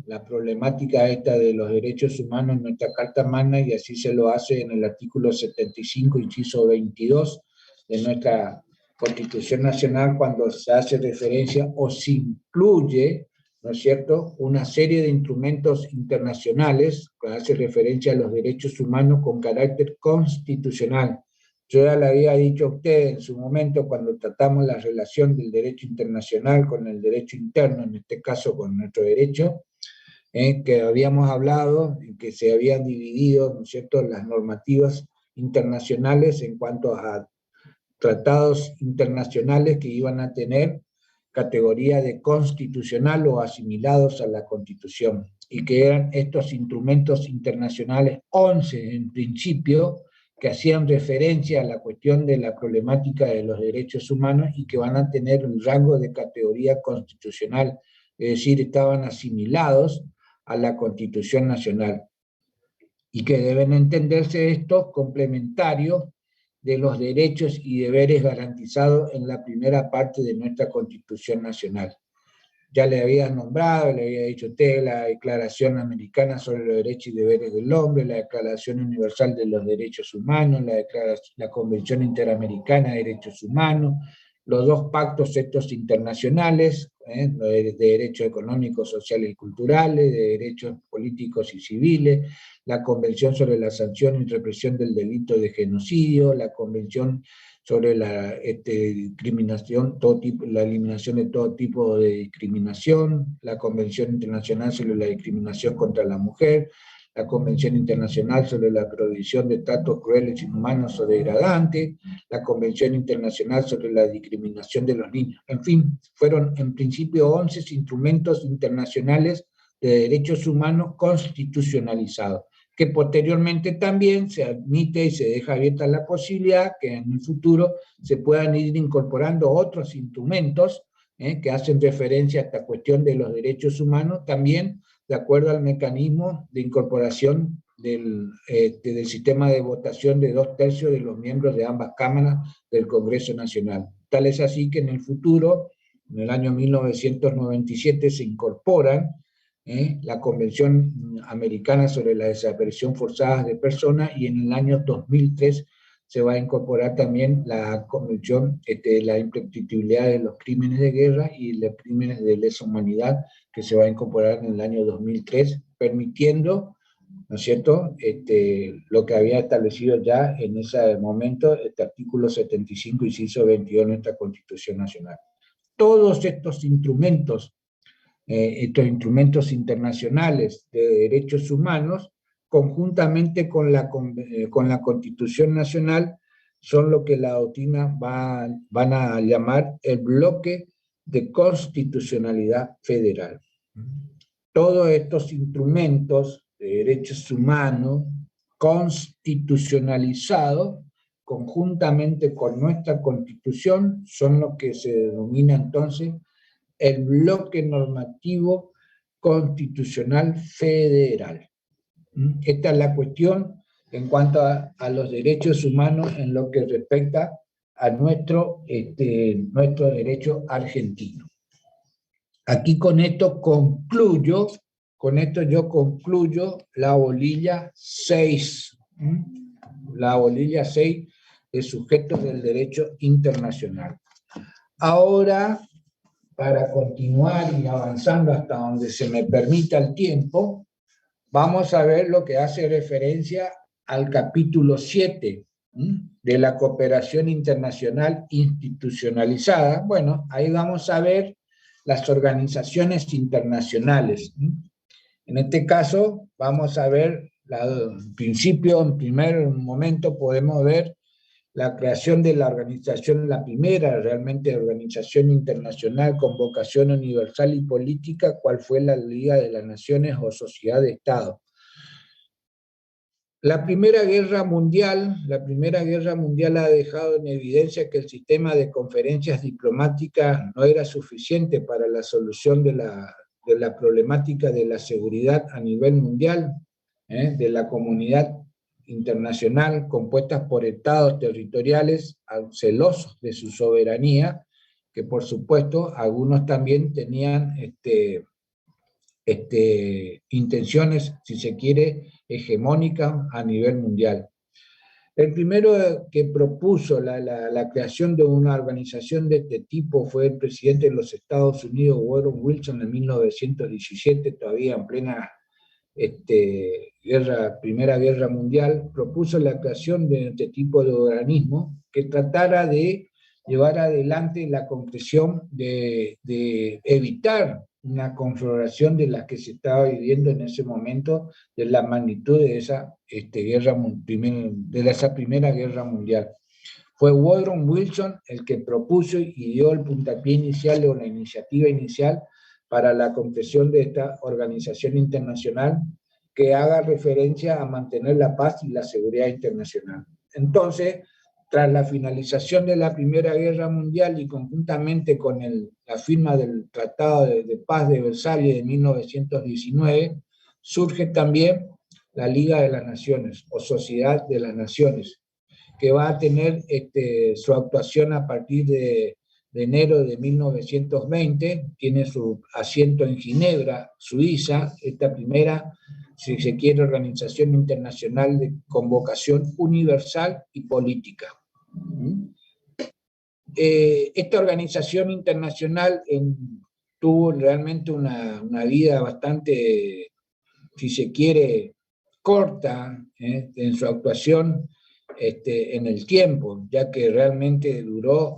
la problemática esta de los derechos humanos en nuestra Carta Magna, y así se lo hace en el artículo 75, inciso 22 de nuestra Constitución Nacional, cuando se hace referencia o se incluye, ¿no es cierto?, una serie de instrumentos internacionales que hace referencia a los derechos humanos con carácter constitucional. Yo ya le había dicho a usted en su momento, cuando tratamos la relación del derecho internacional con el derecho interno, en este caso con nuestro derecho, que habíamos hablado, que se habían dividido, ¿no es cierto?, las normativas internacionales en cuanto a tratados internacionales que iban a tener categoría de constitucional o asimilados a la Constitución, y que eran estos instrumentos internacionales, 11 en principio, que hacían referencia a la cuestión de la problemática de los derechos humanos y que van a tener un rango de categoría constitucional, es decir, estaban asimilados a la Constitución Nacional, y que deben entenderse estos complementarios de los derechos y deberes garantizados en la primera parte de nuestra Constitución Nacional. Ya le había nombrado, le había dicho usted, la Declaración Americana sobre los Derechos y Deberes del Hombre, la Declaración Universal de los Derechos Humanos, la Convención Interamericana de Derechos Humanos, los dos pactos estos internacionales, de derechos económicos, sociales y culturales, de derechos políticos y civiles, la Convención sobre la sanción y represión del delito de genocidio, la Convención sobre la discriminación, la eliminación de todo tipo de discriminación, la Convención Internacional sobre la Discriminación contra la Mujer, la Convención Internacional sobre la Prohibición de Tratos Crueles, Inhumanos o Degradantes, la Convención Internacional sobre la Discriminación de los Niños. En fin, fueron en principio 11 instrumentos internacionales de derechos humanos constitucionalizados, que posteriormente también se admite y se deja abierta la posibilidad que en el futuro se puedan ir incorporando otros instrumentos que hacen referencia a esta cuestión de los derechos humanos, también de acuerdo al mecanismo de incorporación del sistema de votación de 2/3 de los miembros de ambas cámaras del Congreso Nacional. Tal es así que en el futuro, en el año 1997, se incorporan la Convención Americana sobre la Desaparición Forzada de Personas, y en el año 2003 se va a incorporar también la Convención de la Imprescriptibilidad de los Crímenes de Guerra y los Crímenes de Lesa Humanidad, que se va a incorporar en el año 2003, permitiendo, ¿no es cierto?, lo que había establecido ya en ese momento este artículo 75, inciso 22 de nuestra Constitución Nacional. Todos estos instrumentos internacionales de derechos humanos, conjuntamente con la Constitución Nacional, son lo que la doctrina van a llamar el bloque de constitucionalidad federal. Todos estos instrumentos de derechos humanos constitucionalizados, conjuntamente con nuestra Constitución, son lo que se denomina entonces el bloque normativo constitucional federal. Esta es la cuestión en cuanto a los derechos humanos en lo que respecta a nuestro derecho argentino. Aquí con esto yo concluyo la bolilla 6. La bolilla 6 de sujetos del derecho internacional. Ahora, para continuar y avanzando hasta donde se me permita el tiempo, vamos a ver lo que hace referencia al capítulo 7 de la cooperación internacional institucionalizada. Bueno, ahí vamos a ver las organizaciones internacionales. En este caso, vamos a ver, en principio, en primer momento, podemos ver la creación de la organización, la primera realmente organización internacional con vocación universal y política, cual fue la Liga de las Naciones o Sociedad de Estados. La Primera Guerra Mundial ha dejado en evidencia que el sistema de conferencias diplomáticas no era suficiente para la solución de la problemática de la seguridad a nivel mundial, de la comunidad internacional compuestas por estados territoriales celosos de su soberanía, que por supuesto algunos también tenían intenciones, si se quiere, hegemónicas a nivel mundial. El primero que propuso la creación de una organización de este tipo fue el presidente de los Estados Unidos, Woodrow Wilson, en 1917, todavía en plena Primera Guerra Mundial. Propuso la creación de este tipo de organismo que tratara de llevar adelante la concreción de evitar una conflagración de la que se estaba viviendo en ese momento, de la magnitud de esa Primera Guerra Mundial. Fue Woodrow Wilson el que propuso y dio el puntapié inicial o la iniciativa inicial para la concreción de esta organización internacional que haga referencia a mantener la paz y la seguridad internacional. Entonces, tras la finalización de la Primera Guerra Mundial y conjuntamente con la firma del Tratado de Paz de Versalles de 1919, surge también la Liga de las Naciones o Sociedad de las Naciones, que va a tener su actuación a partir de enero de 1920, tiene su asiento en Ginebra, Suiza, esta primera, si se quiere, organización internacional de convocación universal y política. Esta organización internacional tuvo realmente una vida bastante, si se quiere, corta en su actuación en el tiempo, ya que realmente duró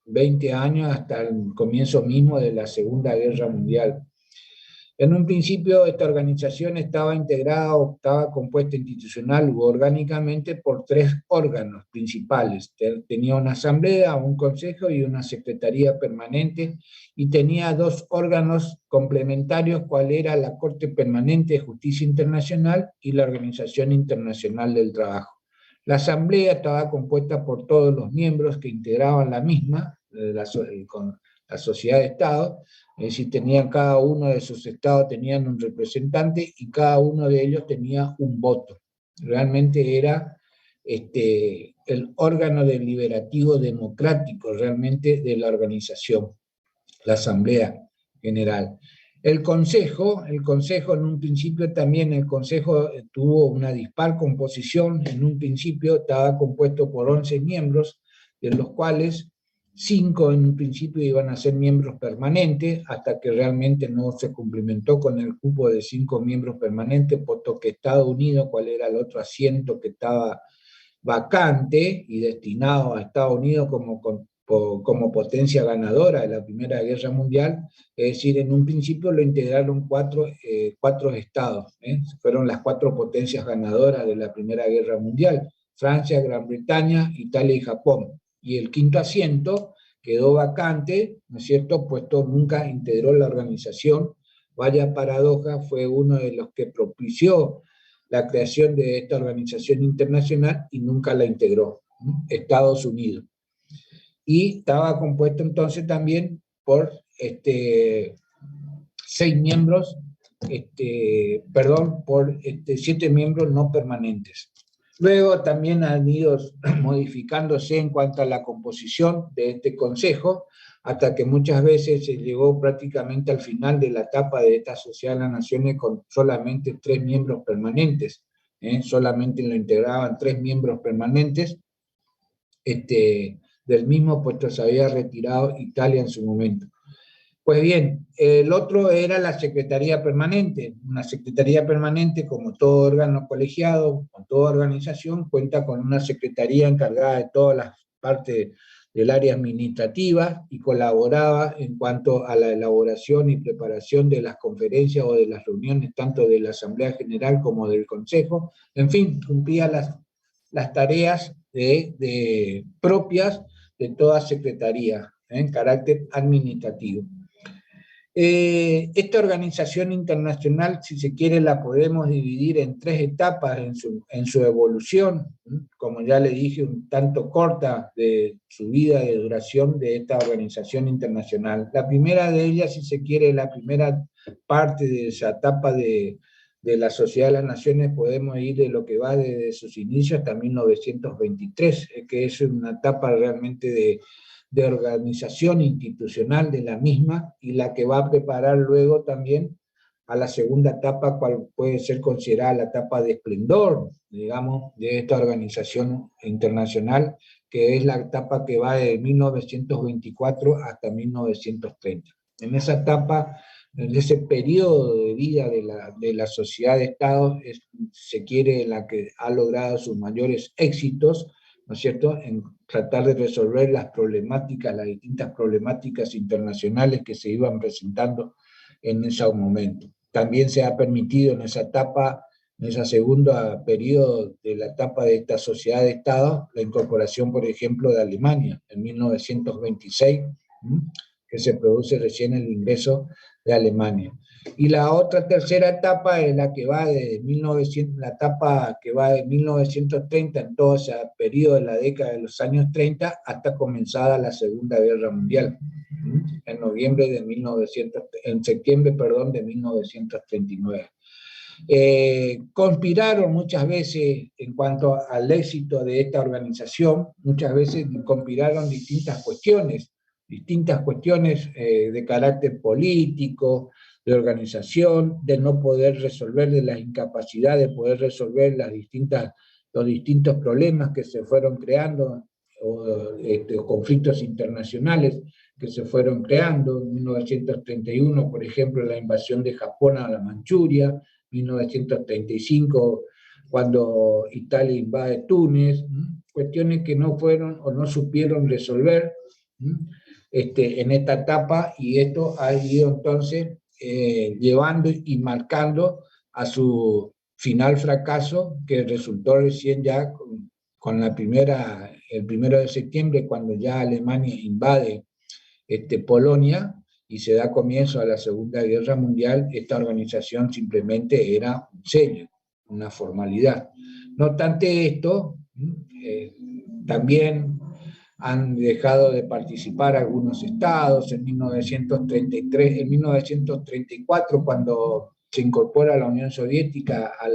20 años hasta el comienzo mismo de la Segunda Guerra Mundial. En un principio esta organización estaba integrada o estaba compuesta institucional u orgánicamente por 3 órganos principales. Tenía una asamblea, un consejo y una secretaría permanente, y tenía 2 órganos complementarios, cuál era la Corte Permanente de Justicia Internacional y la Organización Internacional del Trabajo. La asamblea estaba compuesta por todos los miembros que integraban la misma, con la sociedad de Estado, es decir, tenían cada uno de sus estados tenían un representante y cada uno de ellos tenía un voto. Realmente era el órgano deliberativo democrático realmente de la organización, la Asamblea General. El Consejo en un principio también, el Consejo tuvo una dispar composición. En un principio estaba compuesto por 11 miembros, de los cuales 5 en un principio iban a ser miembros permanentes, hasta que realmente no se cumplimentó con el cupo de 5 miembros permanentes, puesto que Estados Unidos, cuál era el otro asiento que estaba vacante y destinado a Estados Unidos como potencia ganadora de la Primera Guerra Mundial, es decir, en un principio lo integraron 4 estados, fueron las 4 potencias ganadoras de la Primera Guerra Mundial: Francia, Gran Bretaña, Italia y Japón. Y el 5º asiento quedó vacante, ¿no es cierto?, puesto nunca integró la organización. Vaya paradoja, fue uno de los que propició la creación de esta organización internacional y nunca la integró, Estados Unidos. Y estaba compuesto entonces también por 6 miembros, por 7 miembros no permanentes. Luego también han ido modificándose en cuanto a la composición de este consejo, hasta que muchas veces se llegó prácticamente al final de la etapa de esta Sociedad de las Naciones con solamente 3 miembros permanentes, solamente lo integraban 3 miembros permanentes, del mismo puesto se había retirado Italia en su momento. Pues bien, el otro era la Secretaría Permanente. Una Secretaría Permanente, como todo órgano colegiado, como toda organización, cuenta con una secretaría encargada de todas las partes del área administrativa y colaboraba en cuanto a la elaboración y preparación de las conferencias o de las reuniones, tanto de la Asamblea General como del Consejo. En fin, cumplía las tareas propias de toda secretaría, en carácter administrativo. Esta organización internacional, si se quiere, la podemos dividir en 3 etapas en su evolución, como ya le dije, un tanto corta de su vida de duración de esta organización internacional. La primera de ellas, si se quiere, la primera parte de esa etapa de la Sociedad de las Naciones, podemos ir de lo que va desde sus inicios hasta 1923, que es una etapa realmente de organización institucional de la misma, y la que va a preparar luego también a la segunda etapa, cual puede ser considerada la etapa de esplendor, digamos, de esta organización internacional, que es la etapa que va de 1924 hasta 1930. En esa etapa, en ese periodo de vida de la sociedad de Estados, se quiere, en la que ha logrado sus mayores éxitos, ¿no es cierto?, en tratar de resolver las distintas problemáticas internacionales que se iban presentando en ese momento. También se ha permitido en esa etapa, en ese segundo periodo de la etapa de esta sociedad de Estado, la incorporación, por ejemplo, de Alemania en 1926, que se produce recién el ingreso de Alemania. Y la otra tercera etapa es la que va de 1930, en todo ese periodo de la década de los años 30, hasta comenzada la Segunda Guerra Mundial, en septiembre de 1939. Conspiraron muchas veces en cuanto al éxito de esta organización, muchas veces conspiraron distintas cuestiones de carácter político, de organización, de no poder resolver, de la incapacidad de poder resolver los distintos problemas que se fueron creando, o conflictos internacionales que se fueron creando. En 1931, por ejemplo, la invasión de Japón a la Manchuria, 1935, cuando Italia invade Túnez, cuestiones que no fueron o no supieron resolver en esta etapa, y esto ha ido entonces llevando y marcando a su final fracaso, que resultó recién ya con el 1 de septiembre, cuando ya Alemania invade Polonia y se da comienzo a la Segunda Guerra Mundial. Esta organización simplemente era un sello, una formalidad. No obstante esto, también han dejado de participar algunos estados. En 1934, cuando se incorpora la Unión Soviética a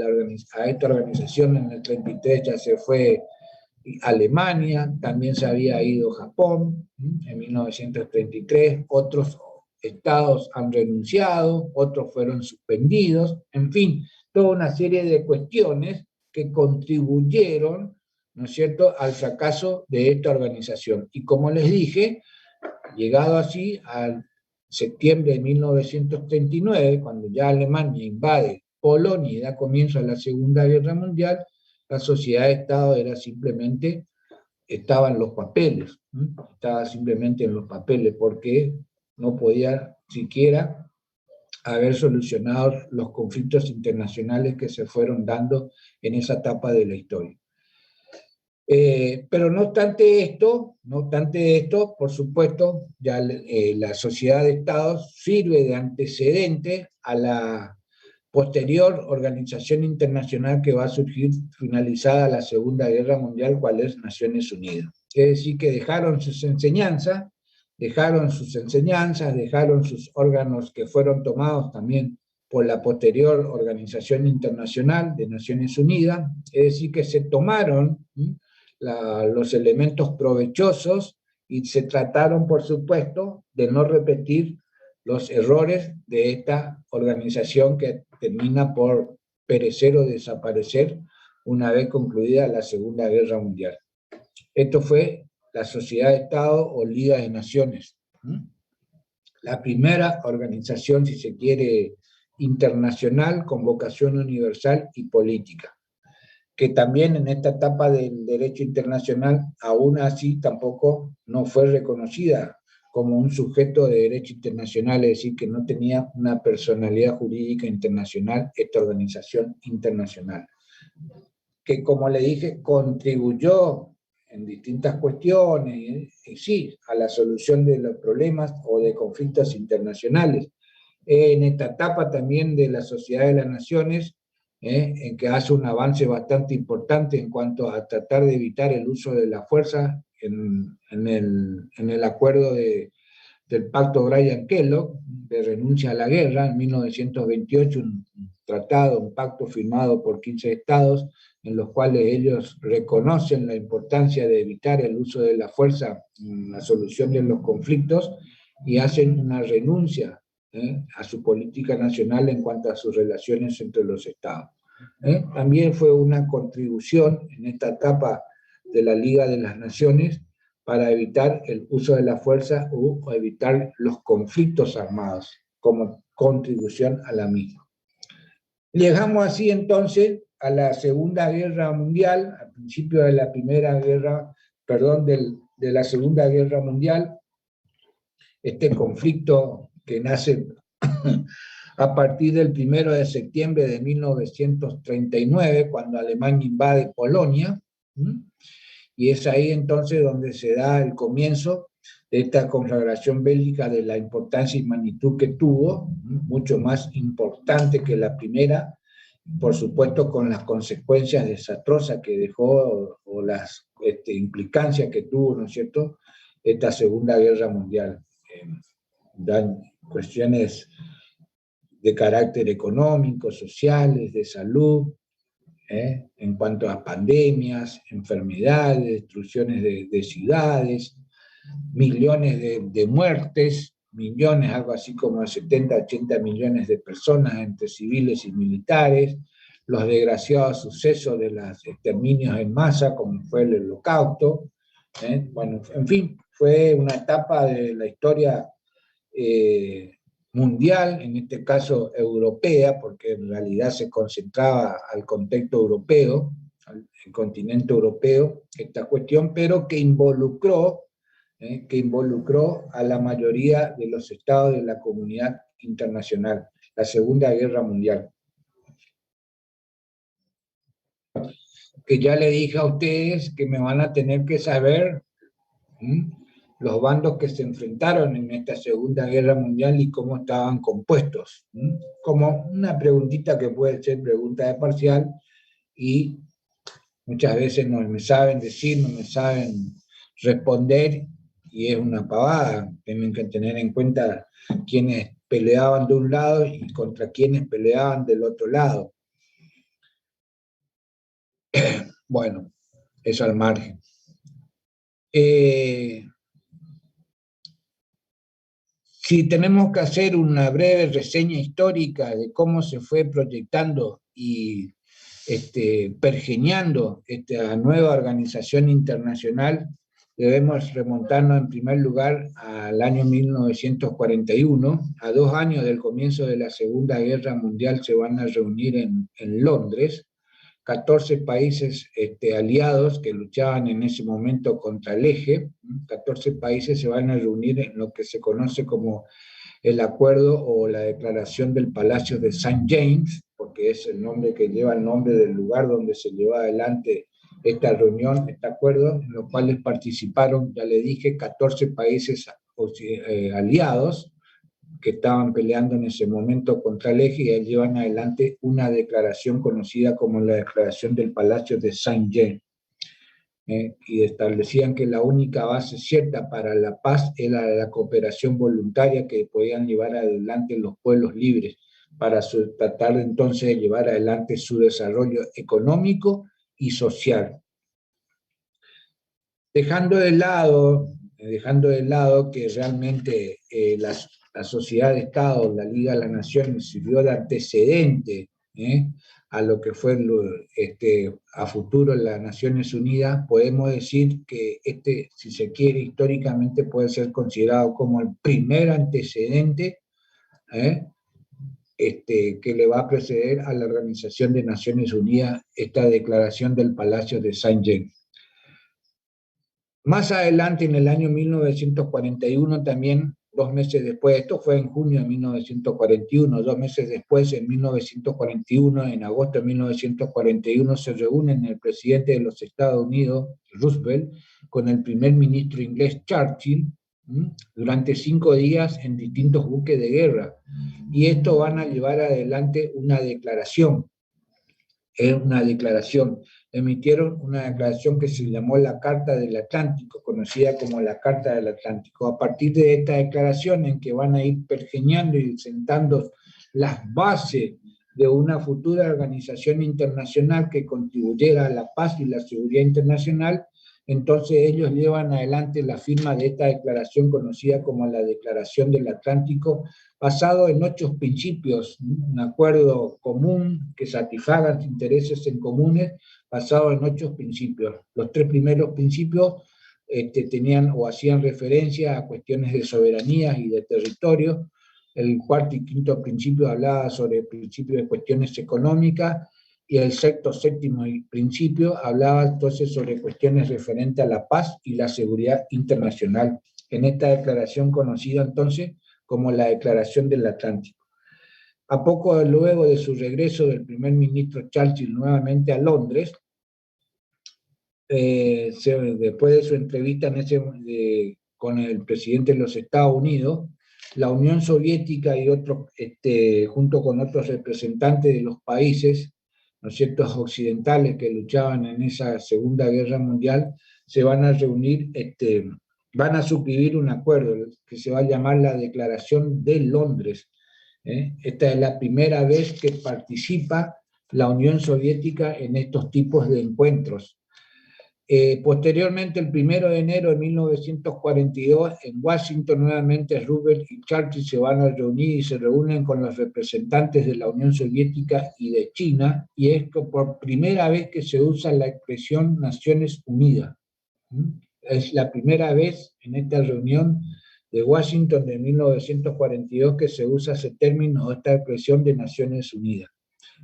esta organización, en el 1933 ya se fue Alemania, también se había ido Japón en 1933, otros estados han renunciado, otros fueron suspendidos, en fin, toda una serie de cuestiones que contribuyeron, ¿no es cierto?, al fracaso de esta organización. Y como les dije, llegado así al septiembre de 1939, cuando ya Alemania invade Polonia y da comienzo a la Segunda Guerra Mundial, la sociedad de Estado era simplemente, estaba en los papeles, estaba simplemente en los papeles, porque no podía siquiera haber solucionado los conflictos internacionales que se fueron dando en esa etapa de la historia. Pero no obstante esto, por supuesto, ya la sociedad de Estados sirve de antecedente a la posterior organización internacional que va a surgir finalizada la Segunda Guerra Mundial, cual es Naciones Unidas. Es decir, que dejaron sus enseñanzas, dejaron sus órganos que fueron tomados también por la posterior Organización Internacional de Naciones Unidas, es decir, que se tomaron los elementos provechosos y se trataron, por supuesto, de no repetir los errores de esta organización que termina por perecer o desaparecer una vez concluida la Segunda Guerra Mundial. Esto fue la Sociedad de Estado o Liga de Naciones, la primera organización, si se quiere, internacional con vocación universal y política, que también en esta etapa del derecho internacional, aún así tampoco no fue reconocida como un sujeto de derecho internacional, es decir, que no tenía una personalidad jurídica internacional, esta organización internacional, que, como le dije, contribuyó en distintas cuestiones, sí, a la solución de los problemas o de conflictos internacionales. En esta etapa también de la Sociedad de las Naciones, en que hace un avance bastante importante en cuanto a tratar de evitar el uso de la fuerza en el acuerdo del Pacto Bryan-Kellogg de renuncia a la guerra en 1928, un tratado, un pacto firmado por 15 estados, en los cuales ellos reconocen la importancia de evitar el uso de la fuerza en la solución de los conflictos, y hacen una renuncia a su política nacional en cuanto a sus relaciones entre los estados. También fue una contribución en esta etapa de la Liga de las Naciones para evitar el uso de la fuerza o evitar los conflictos armados como contribución a la misma. Llegamos así entonces a la Segunda Guerra Mundial, al principio de la de la Segunda Guerra Mundial, este conflicto que nace a partir del 1 de septiembre de 1939, cuando Alemania invade Polonia, y es ahí entonces donde se da el comienzo de esta conflagración bélica de la importancia y magnitud que tuvo, mucho más importante que la primera, por supuesto con las consecuencias desastrosas que dejó o las implicancias que tuvo, ¿no es cierto?, esta Segunda Guerra Mundial. Dan cuestiones de carácter económico, sociales, de salud, en cuanto a pandemias, enfermedades, destrucciones de ciudades, millones de muertes, millones, algo así como 70, 80 millones de personas entre civiles y militares, los desgraciados sucesos de los exterminios en masa, como fue el Holocausto. Bueno, en fin, fue una etapa de la historia mundial, en este caso europea, porque en realidad se concentraba al contexto europeo, al continente europeo, esta cuestión, pero que involucró a la mayoría de los estados de la comunidad internacional, la Segunda Guerra Mundial. Que ya le dije a ustedes que me van a tener que saber los bandos que se enfrentaron en esta Segunda Guerra Mundial y cómo estaban compuestos. Como una preguntita que puede ser pregunta de parcial, y muchas veces no me saben decir, no me saben responder, y es una pavada. Tienen que tener en cuenta quiénes peleaban de un lado y contra quiénes peleaban del otro lado. Bueno, eso al margen. Si tenemos que hacer una breve reseña histórica de cómo se fue proyectando y pergeñando esta nueva organización internacional, debemos remontarnos en primer lugar al año 1941, a 2 años del comienzo de la Segunda Guerra Mundial. Se van a reunir en Londres 14 países aliados que luchaban en ese momento contra el eje. 14 países se van a reunir en lo que se conoce como el acuerdo o la declaración del Palacio de St. James, porque es el nombre que lleva el nombre del lugar donde se llevó adelante esta reunión, este acuerdo, en los cuales participaron, ya le dije, 14 países aliados que estaban peleando en ese momento contra el eje, y llevan adelante una declaración conocida como la Declaración del Palacio de St. James. Y establecían que la única base cierta para la paz era la cooperación voluntaria que podían llevar adelante los pueblos libres para tratar entonces de llevar adelante su desarrollo económico y social. Dejando de lado que realmente la sociedad de Estado, la Liga de las Naciones, sirvió de antecedente a lo que fue a futuro las Naciones Unidas, podemos decir que si se quiere, históricamente puede ser considerado como el primer antecedente que le va a preceder a la Organización de Naciones Unidas, esta declaración del Palacio de St. James. Más adelante, en el año 1941, también 2 meses después, esto fue en junio de 1941, 2 meses después, en 1941, en agosto de 1941, se reúnen el presidente de los Estados Unidos, Roosevelt, con el primer ministro inglés, Churchill, durante 5 días en distintos buques de guerra. Y esto van a llevar adelante una declaración. Es una declaración. Emitieron una declaración que se llamó la Carta del Atlántico, conocida como la Carta del Atlántico. A partir de esta declaración, en que van a ir pergeñando y sentando las bases de una futura organización internacional que contribuyera a la paz y la seguridad internacional, entonces ellos llevan adelante la firma de esta declaración conocida como la Declaración del Atlántico, basado en 8 principios, un acuerdo común que satisfaga intereses en comunes, basado en 8 principios. Los 3 primeros principios tenían o hacían referencia a cuestiones de soberanía y de territorio. El 4º y 5º principio hablaba sobre principios de cuestiones económicas, y el 6º, 7º principio hablaba entonces sobre cuestiones referentes a la paz y la seguridad internacional, en esta declaración conocida entonces como la Declaración del Atlántico. A poco luego de su regreso del primer ministro Churchill nuevamente a Londres, después de su entrevista con el presidente de los Estados Unidos, la Unión Soviética y otros, junto con otros representantes de los países, ¿no es cierto?, occidentales que luchaban en esa Segunda Guerra Mundial, se van a reunir, van a suscribir un acuerdo que se va a llamar la Declaración de Londres, Esta es la primera vez que participa la Unión Soviética en estos tipos de encuentros. Posteriormente, el 1 de enero de 1942, en Washington, nuevamente Roosevelt y Churchill se van a reunir y se reúnen con los representantes de la Unión Soviética y de China, y es que por primera vez que se usa la expresión Naciones Unidas. Es la primera vez en esta reunión de Washington de 1942 que se usa ese término o esta expresión de Naciones Unidas.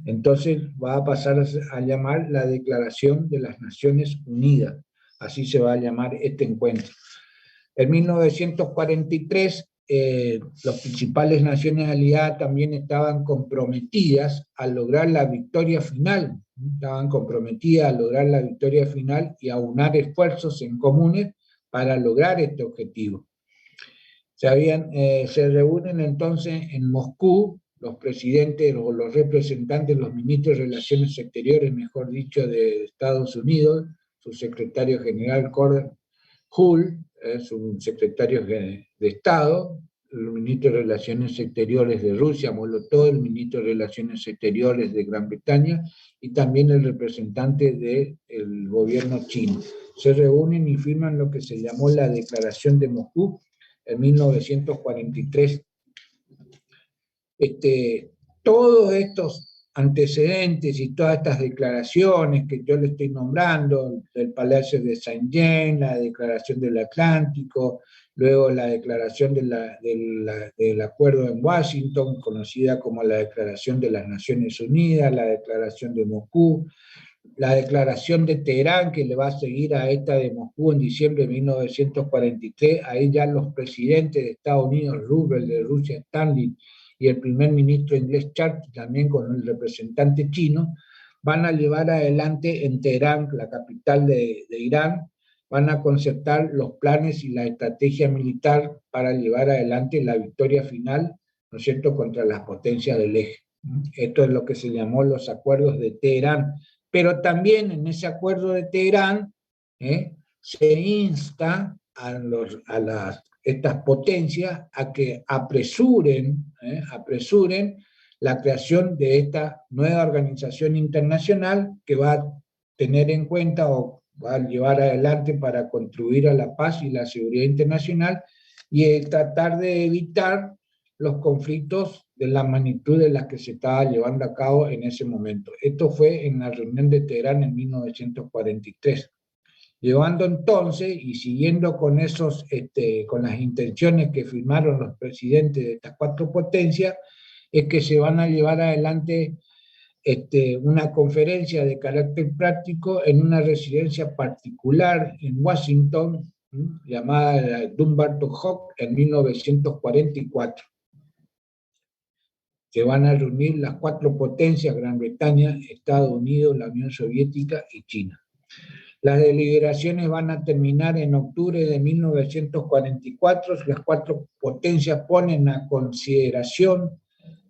Entonces va a pasar a llamar la Declaración de las Naciones Unidas, así se va a llamar este encuentro. En 1943, las principales naciones aliadas también estaban comprometidas a lograr la victoria final, y a unar esfuerzos en comunes para lograr este objetivo. Se reúnen entonces en Moscú los presidentes o los representantes, los ministros de Relaciones Exteriores, mejor dicho, de Estados Unidos, su secretario general Gordon Hull, es un secretario de Estado, el ministro de Relaciones Exteriores de Rusia, Molotov, el ministro de Relaciones Exteriores de Gran Bretaña, y también el representante del gobierno chino. Se reúnen y firman lo que se llamó la Declaración de Moscú en 1943. Todos estos antecedentes y todas estas declaraciones que yo le estoy nombrando, del Palacio de Saint-Jean, la Declaración del Atlántico, luego la declaración del Acuerdo en Washington, conocida como la Declaración de las Naciones Unidas, la Declaración de Moscú, la Declaración de Teherán, que le va a seguir a esta de Moscú en diciembre de 1943, ahí ya los presidentes de Estados Unidos, Roosevelt, de Rusia, Stalin, y el primer ministro inglés Churchill, también con el representante chino, van a llevar adelante en Teherán, la capital de Irán, van a concertar los planes y la estrategia militar para llevar adelante la victoria final, ¿no es cierto?, contra las potencias del eje. Esto es lo que se llamó los acuerdos de Teherán. Pero también en ese acuerdo de Teherán se insta a estas potencias a que apresuren la creación de esta nueva organización internacional que va a tener en cuenta o va a llevar adelante para contribuir a la paz y la seguridad internacional y tratar de evitar los conflictos de la magnitud de las que se estaba llevando a cabo en ese momento. Esto fue en la reunión de Teherán en 1943. Llevando entonces y siguiendo con con las intenciones que firmaron los presidentes de estas cuatro potencias, es que se van a llevar adelante una conferencia de carácter práctico en una residencia particular en Washington, llamada Dumbarton Hall, en 1944. Se van a reunir las cuatro potencias, Gran Bretaña, Estados Unidos, la Unión Soviética y China. Las deliberaciones van a terminar en octubre de 1944. Las cuatro potencias ponen a consideración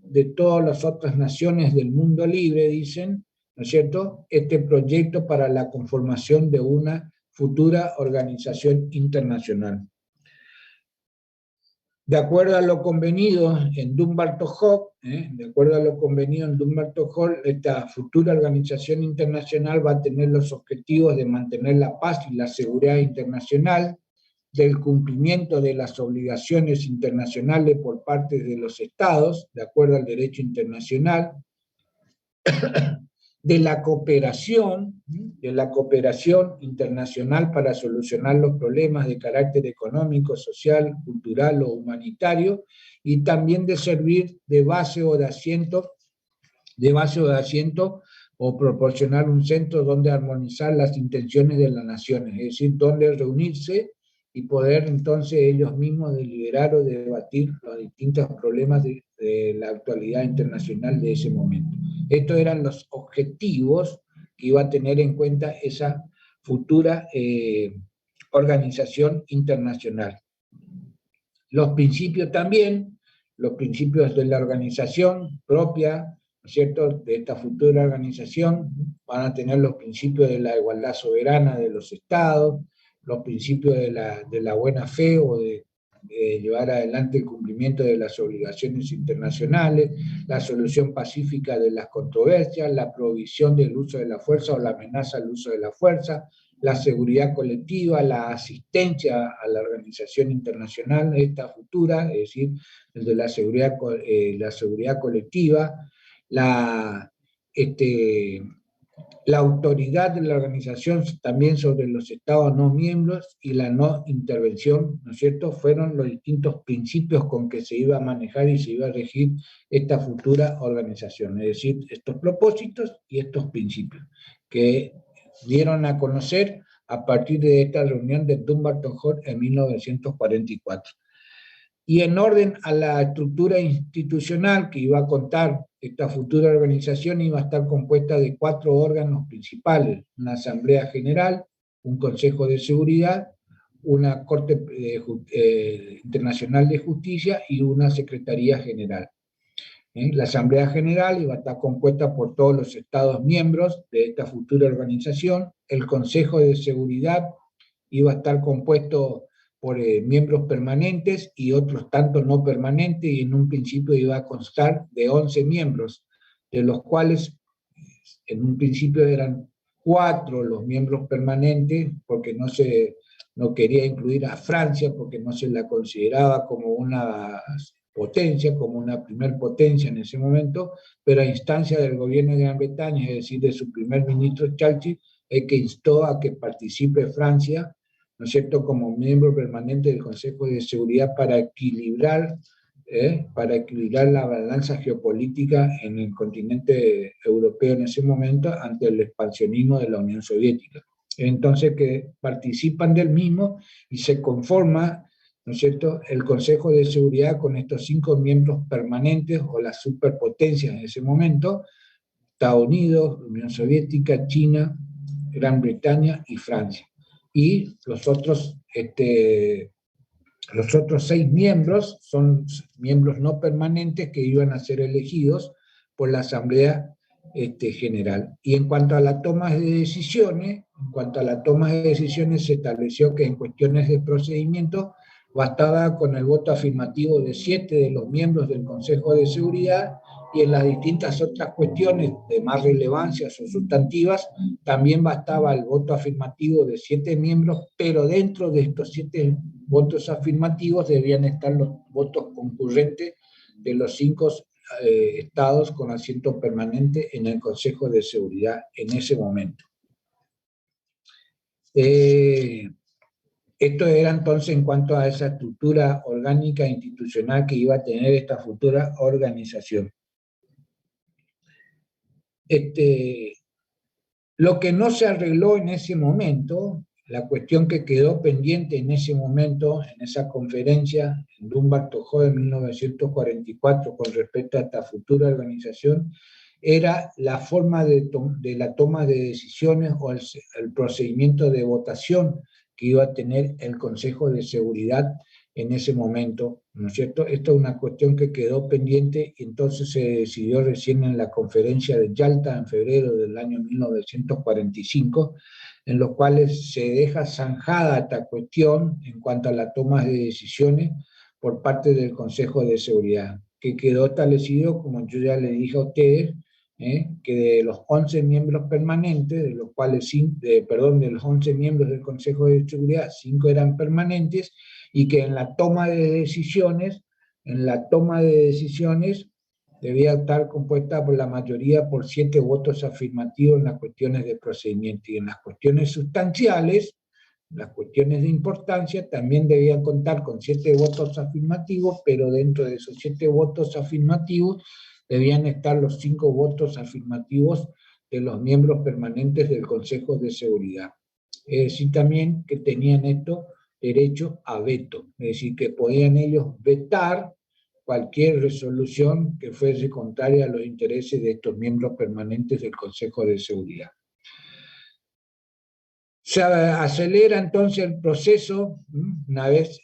de todas las otras naciones del mundo libre, dicen, ¿no es cierto?, este proyecto para la conformación de una futura organización internacional. De acuerdo a lo convenido en Dumbarton Hall, esta futura organización internacional va a tener los objetivos de mantener la paz y la seguridad internacional, del cumplimiento de las obligaciones internacionales por parte de los estados, de acuerdo al derecho internacional, de la cooperación internacional para solucionar los problemas de carácter económico, social, cultural o humanitario, y también de servir de base o de asiento o proporcionar un centro donde armonizar las intenciones de las naciones, es decir, donde reunirse y poder entonces ellos mismos deliberar o debatir los distintos problemas de la actualidad internacional de ese momento. Estos eran los objetivos que iba a tener en cuenta esa futura organización internacional. Los principios también, los principios de la organización propia, ¿no es cierto?, de esta futura organización, van a tener los principios de la igualdad soberana de los estados, los principios de la buena fe o de llevar adelante el cumplimiento de las obligaciones internacionales, la solución pacífica de las controversias, la prohibición del uso de la fuerza o la amenaza al uso de la fuerza, la seguridad colectiva, la asistencia a la organización internacional, esta futura, es decir, el de la seguridad colectiva, la autoridad de la organización también sobre los estados no miembros y la no intervención, ¿no es cierto?, fueron los distintos principios con que se iba a manejar y se iba a regir esta futura organización, es decir, estos propósitos y estos principios que dieron a conocer a partir de esta reunión de Dumbarton Hall en 1944. Y en orden a la estructura institucional que iba a contar esta futura organización, iba a estar compuesta de 4 órganos principales: una Asamblea General, un Consejo de Seguridad, una Corte Internacional de Justicia y una Secretaría General. La Asamblea General iba a estar compuesta por todos los Estados miembros de esta futura organización. El Consejo de Seguridad iba a estar compuesto por miembros permanentes y otros tantos no permanentes, y en un principio iba a constar de 11 miembros, de los cuales en un principio eran 4 los miembros permanentes, porque no quería incluir a Francia, porque no se la consideraba como una potencia, como una primer potencia en ese momento, pero a instancia del gobierno de Gran Bretaña, es decir, de su primer ministro Churchill, es que instó a que participe Francia, ¿no es cierto?, como miembro permanente del Consejo de Seguridad para equilibrar la balanza geopolítica en el continente europeo en ese momento ante el expansionismo de la Unión Soviética. Entonces que participan del mismo y se conforma, ¿no es cierto?, el Consejo de Seguridad con estos 5 miembros permanentes o las superpotencias en ese momento: Estados Unidos, Unión Soviética, China, Gran Bretaña y Francia. Y los otros 6 miembros son miembros no permanentes que iban a ser elegidos por la Asamblea General. Y en cuanto a la toma de decisiones, se estableció que en cuestiones de procedimiento bastaba con el voto afirmativo de 7 de los miembros del Consejo de Seguridad, y en las distintas otras cuestiones de más relevancia o sustantivas también bastaba el voto afirmativo de 7 miembros, pero dentro de estos 7 votos afirmativos debían estar los votos concurrentes de los 5 estados con asiento permanente en el Consejo de Seguridad en ese momento. Esto era entonces en cuanto a esa estructura orgánica e institucional que iba a tener esta futura organización. Lo que no se arregló en ese momento, la cuestión que quedó pendiente en ese momento, en esa conferencia en Dumbarton Hall en 1944 con respecto a esta futura organización, era la forma de la toma de decisiones o el procedimiento de votación que iba a tener el Consejo de Seguridad en ese momento, ¿no es cierto? Esto es una cuestión que quedó pendiente y entonces se decidió recién en la conferencia de Yalta en febrero del año 1945, en los cuales se deja zanjada esta cuestión en cuanto a la toma de decisiones por parte del Consejo de Seguridad, que quedó establecido, como yo ya le dije a ustedes, que de los 11 miembros permanentes, de los cuales, de los 11 miembros del Consejo de Seguridad, 5 eran permanentes, y que en la toma de decisiones debía estar compuesta por la mayoría por 7 votos afirmativos en las cuestiones de procedimiento, y en las cuestiones sustanciales, las cuestiones de importancia, también debían contar con 7 votos afirmativos, pero dentro de esos 7 votos afirmativos debían estar los 5 votos afirmativos de los miembros permanentes del Consejo de Seguridad. Es decir, también que tenían esto derecho a veto, es decir, que podían ellos vetar cualquier resolución que fuese contraria a los intereses de estos miembros permanentes del Consejo de Seguridad. Se acelera entonces el proceso, una vez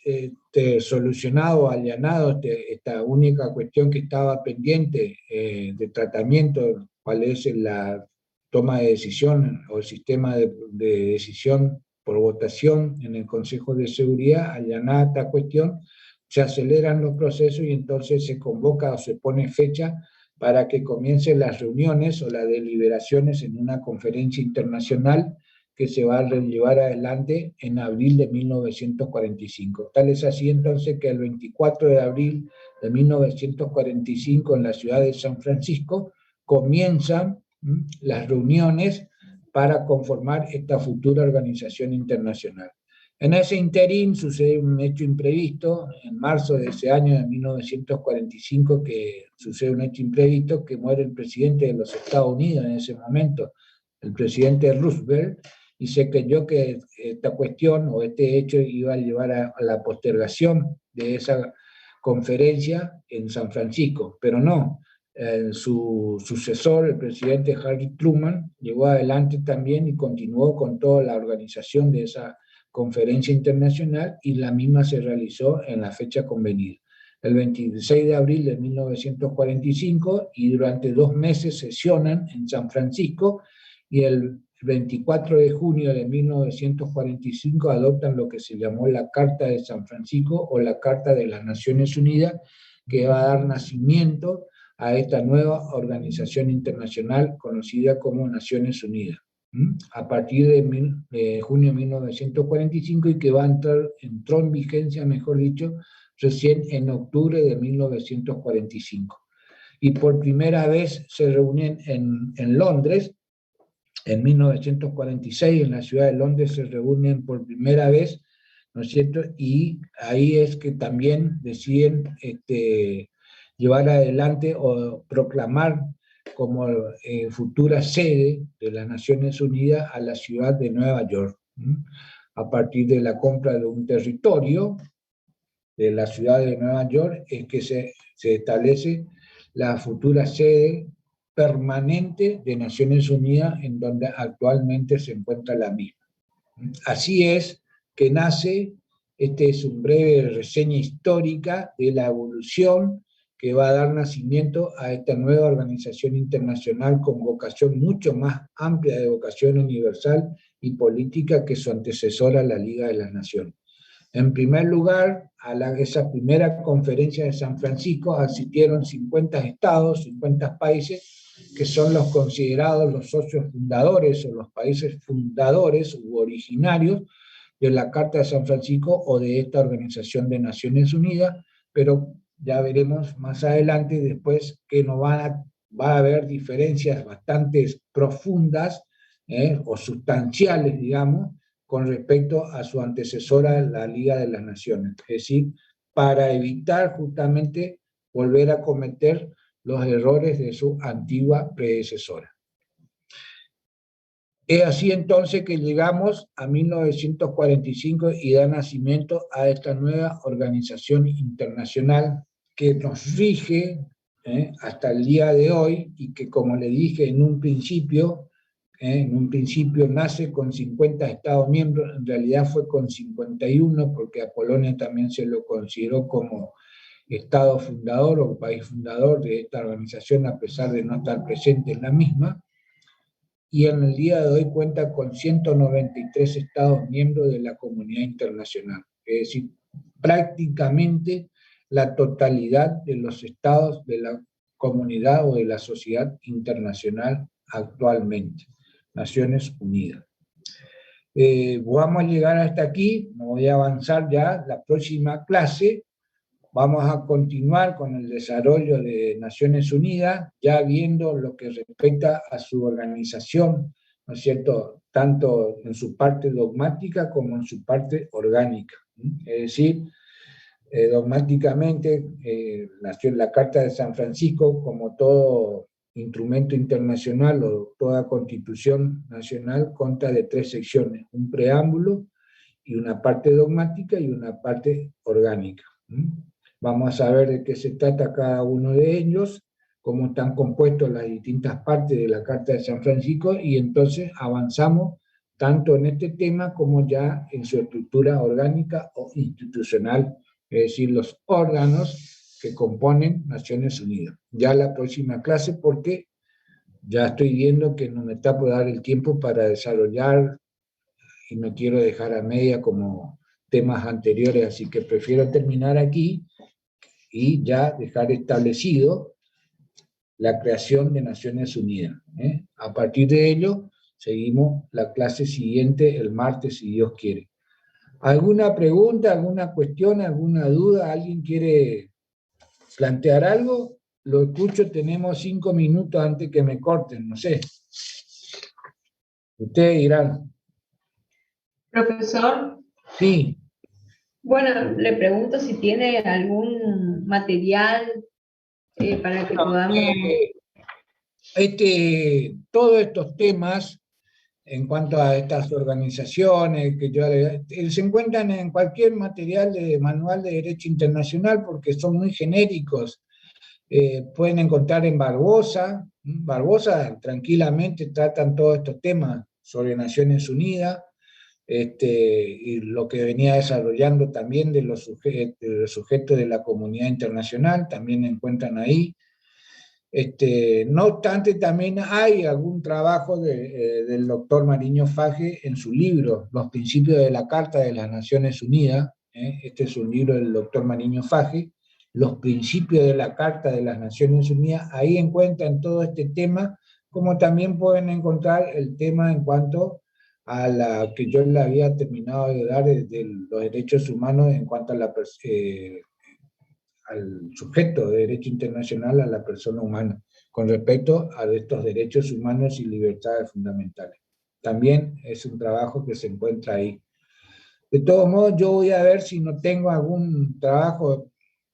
solucionado, allanado esta única cuestión que estaba pendiente de tratamiento, cuál es la toma de decisión o el sistema de decisión por votación en el Consejo de Seguridad. Allanada esta cuestión, se aceleran los procesos y entonces se convoca o se pone fecha para que comiencen las reuniones o las deliberaciones en una conferencia internacional que se va a llevar adelante en abril de 1945. Tal es así entonces que el 24 de abril de 1945 en la ciudad de San Francisco comienzan las reuniones para conformar esta futura organización internacional. En ese interín sucede un hecho imprevisto, en marzo de ese año de 1945, que sucede un hecho imprevisto, que muere el presidente de los Estados Unidos en ese momento, el presidente Roosevelt, y se creyó que esta cuestión o este hecho iba a llevar a la postergación de esa conferencia en San Francisco, pero no. Su sucesor, el presidente Harry Truman, llevó adelante también y continuó con toda la organización de esa conferencia internacional y la misma se realizó en la fecha convenida, el 26 de abril de 1945, y durante 2 meses sesionan en San Francisco y el 24 de junio de 1945 adoptan lo que se llamó la Carta de San Francisco o la Carta de las Naciones Unidas, que va a dar nacimiento a esta nueva organización internacional conocida como Naciones Unidas, a partir de junio de 1945 y que entró en vigencia, mejor dicho, recién en octubre de 1945. Y por primera vez se reúnen en Londres, en 1946, en la ciudad de Londres se reúnen por primera vez, ¿no es cierto? Y ahí es que también deciden llevar adelante o proclamar como futura sede de las Naciones Unidas a la ciudad de Nueva York, a partir de la compra de un territorio de la ciudad de Nueva York, es que se establece la futura sede permanente de Naciones Unidas en donde actualmente se encuentra la misma. Así es que nace, es un breve reseña histórica de la evolución que va a dar nacimiento a esta nueva organización internacional con vocación mucho más amplia de vocación universal y política que su antecesora, la Liga de las Naciones. En primer lugar, esa primera conferencia de San Francisco asistieron 50 estados, 50 países, que son los considerados los socios fundadores o los países fundadores u originarios de la Carta de San Francisco o de esta Organización de Naciones Unidas, pero ya veremos más adelante después que no va a haber diferencias bastante profundas o sustanciales, digamos, con respecto a su antecesora, la Liga de las Naciones. Es decir, para evitar justamente volver a cometer los errores de su antigua predecesora. Es así entonces que llegamos a 1945 y da nacimiento a esta nueva organización internacional que nos rige hasta el día de hoy y que, como le dije en un principio nace con 50 Estados miembros, en realidad fue con 51 porque a Polonia también se lo consideró como Estado fundador o país fundador de esta organización a pesar de no estar presente en la misma, y en el día de hoy cuenta con 193 Estados miembros de la comunidad internacional, es decir, prácticamente la totalidad de los estados de la comunidad o de la sociedad internacional actualmente, Naciones Unidas. Vamos a llegar hasta aquí, no voy a avanzar ya, la próxima clase vamos a continuar con el desarrollo de Naciones Unidas, ya viendo lo que respecta a su organización, ¿no es cierto?, tanto en su parte dogmática como en su parte orgánica. Es decir, dogmáticamente nació la Carta de San Francisco, como todo instrumento internacional o toda constitución nacional, consta de 3 secciones, un preámbulo y una parte dogmática y una parte orgánica. Vamos a ver de qué se trata cada uno de ellos, cómo están compuestos las distintas partes de la Carta de San Francisco, y entonces avanzamos tanto en este tema como ya en su estructura orgánica o institucional, es decir, los órganos que componen Naciones Unidas. Ya la próxima clase, porque ya estoy viendo que no me está por dar el tiempo para desarrollar y no quiero dejar a media como temas anteriores, así que prefiero terminar aquí y ya dejar establecido la creación de Naciones Unidas. A partir de ello, seguimos la clase siguiente el martes, si Dios quiere. ¿Alguna pregunta, alguna cuestión, alguna duda? ¿Alguien quiere plantear algo? Lo escucho, tenemos 5 minutos antes que me corten, no sé. Ustedes dirán. Profesor, Sí. bueno, le pregunto si tiene algún material para que podamos... Todos estos temas, en cuanto a estas organizaciones, se encuentran en cualquier material de manual de derecho internacional porque son muy genéricos. Pueden encontrar en Barbosa. Barbosa tranquilamente tratan todos estos temas sobre Naciones Unidas, y lo que venía desarrollando también de los sujetos de la comunidad internacional, también encuentran ahí. No obstante, también hay algún trabajo del doctor Mariño Faje en su libro, Los Principios de la Carta de las Naciones Unidas. Este es un libro del doctor Mariño Faje, Los Principios de la Carta de las Naciones Unidas. Ahí encuentran todo este tema, como también pueden encontrar el tema en cuanto a la que yo le había terminado de dar de los derechos humanos en cuanto a al sujeto de derecho internacional, a la persona humana, con respecto a estos derechos humanos y libertades fundamentales. También es un trabajo que se encuentra ahí. De todos modos, yo voy a ver si no tengo algún trabajo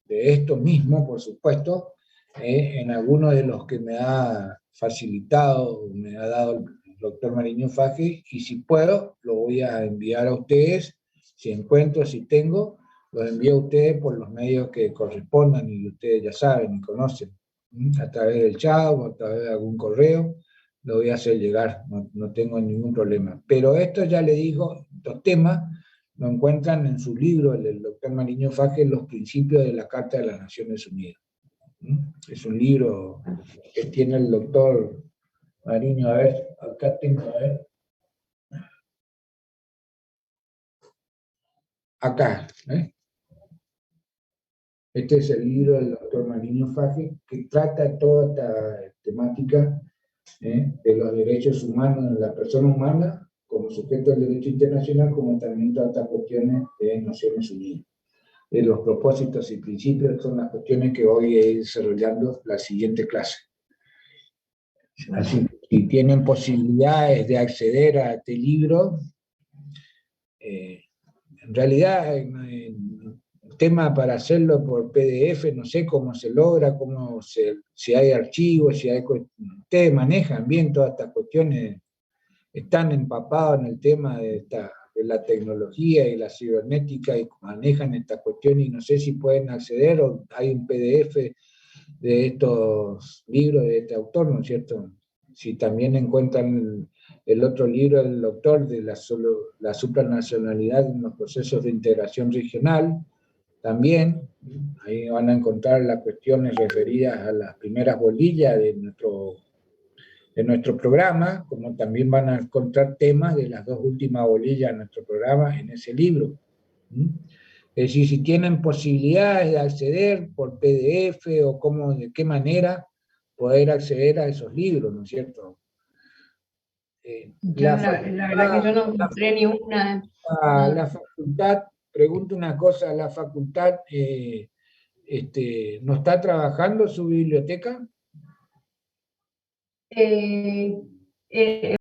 de esto mismo, por supuesto, en alguno de los que me ha facilitado, me ha dado el doctor Mariño Faje, y si puedo, lo voy a enviar a ustedes, si encuentro, si tengo, los envío a ustedes por los medios que correspondan y ustedes ya saben y conocen, a través del chat o a través de algún correo, lo voy a hacer llegar, no tengo ningún problema. Pero esto ya le digo, estos temas lo encuentran en su libro, el doctor Mariño Faje, Los Principios de la Carta de las Naciones Unidas. Es un libro que tiene el doctor Mariño, a ver, acá tengo, a ver. Acá, Este es el libro del doctor Mariño Faje, que trata toda esta temática de los derechos humanos de la persona humana como sujeto del derecho internacional, como también trata cuestiones de Naciones Unidas. De los propósitos y principios son las cuestiones que voy a ir desarrollando la siguiente clase. Así que si tienen posibilidades de acceder a este libro, en realidad el tema para hacerlo por PDF, no sé cómo se logra, si hay archivos, ustedes manejan bien todas estas cuestiones, están empapados en el tema de la tecnología y la cibernética y manejan estas cuestiones, y no sé si pueden acceder o hay un PDF de estos libros de este autor, ¿no es cierto? Si también encuentran el otro libro del doctor de la supranacionalidad en los procesos de integración regional, también ahí van a encontrar las cuestiones referidas a las primeras bolillas de nuestro programa, como también van a encontrar temas de las 2 últimas bolillas de nuestro programa en ese libro. Es decir, si tienen posibilidades de acceder por PDF o de qué manera poder acceder a esos libros, ¿no es cierto? La verdad que yo no encontré ni una... La facultad, pregunto una cosa, ¿la facultad no está trabajando su biblioteca?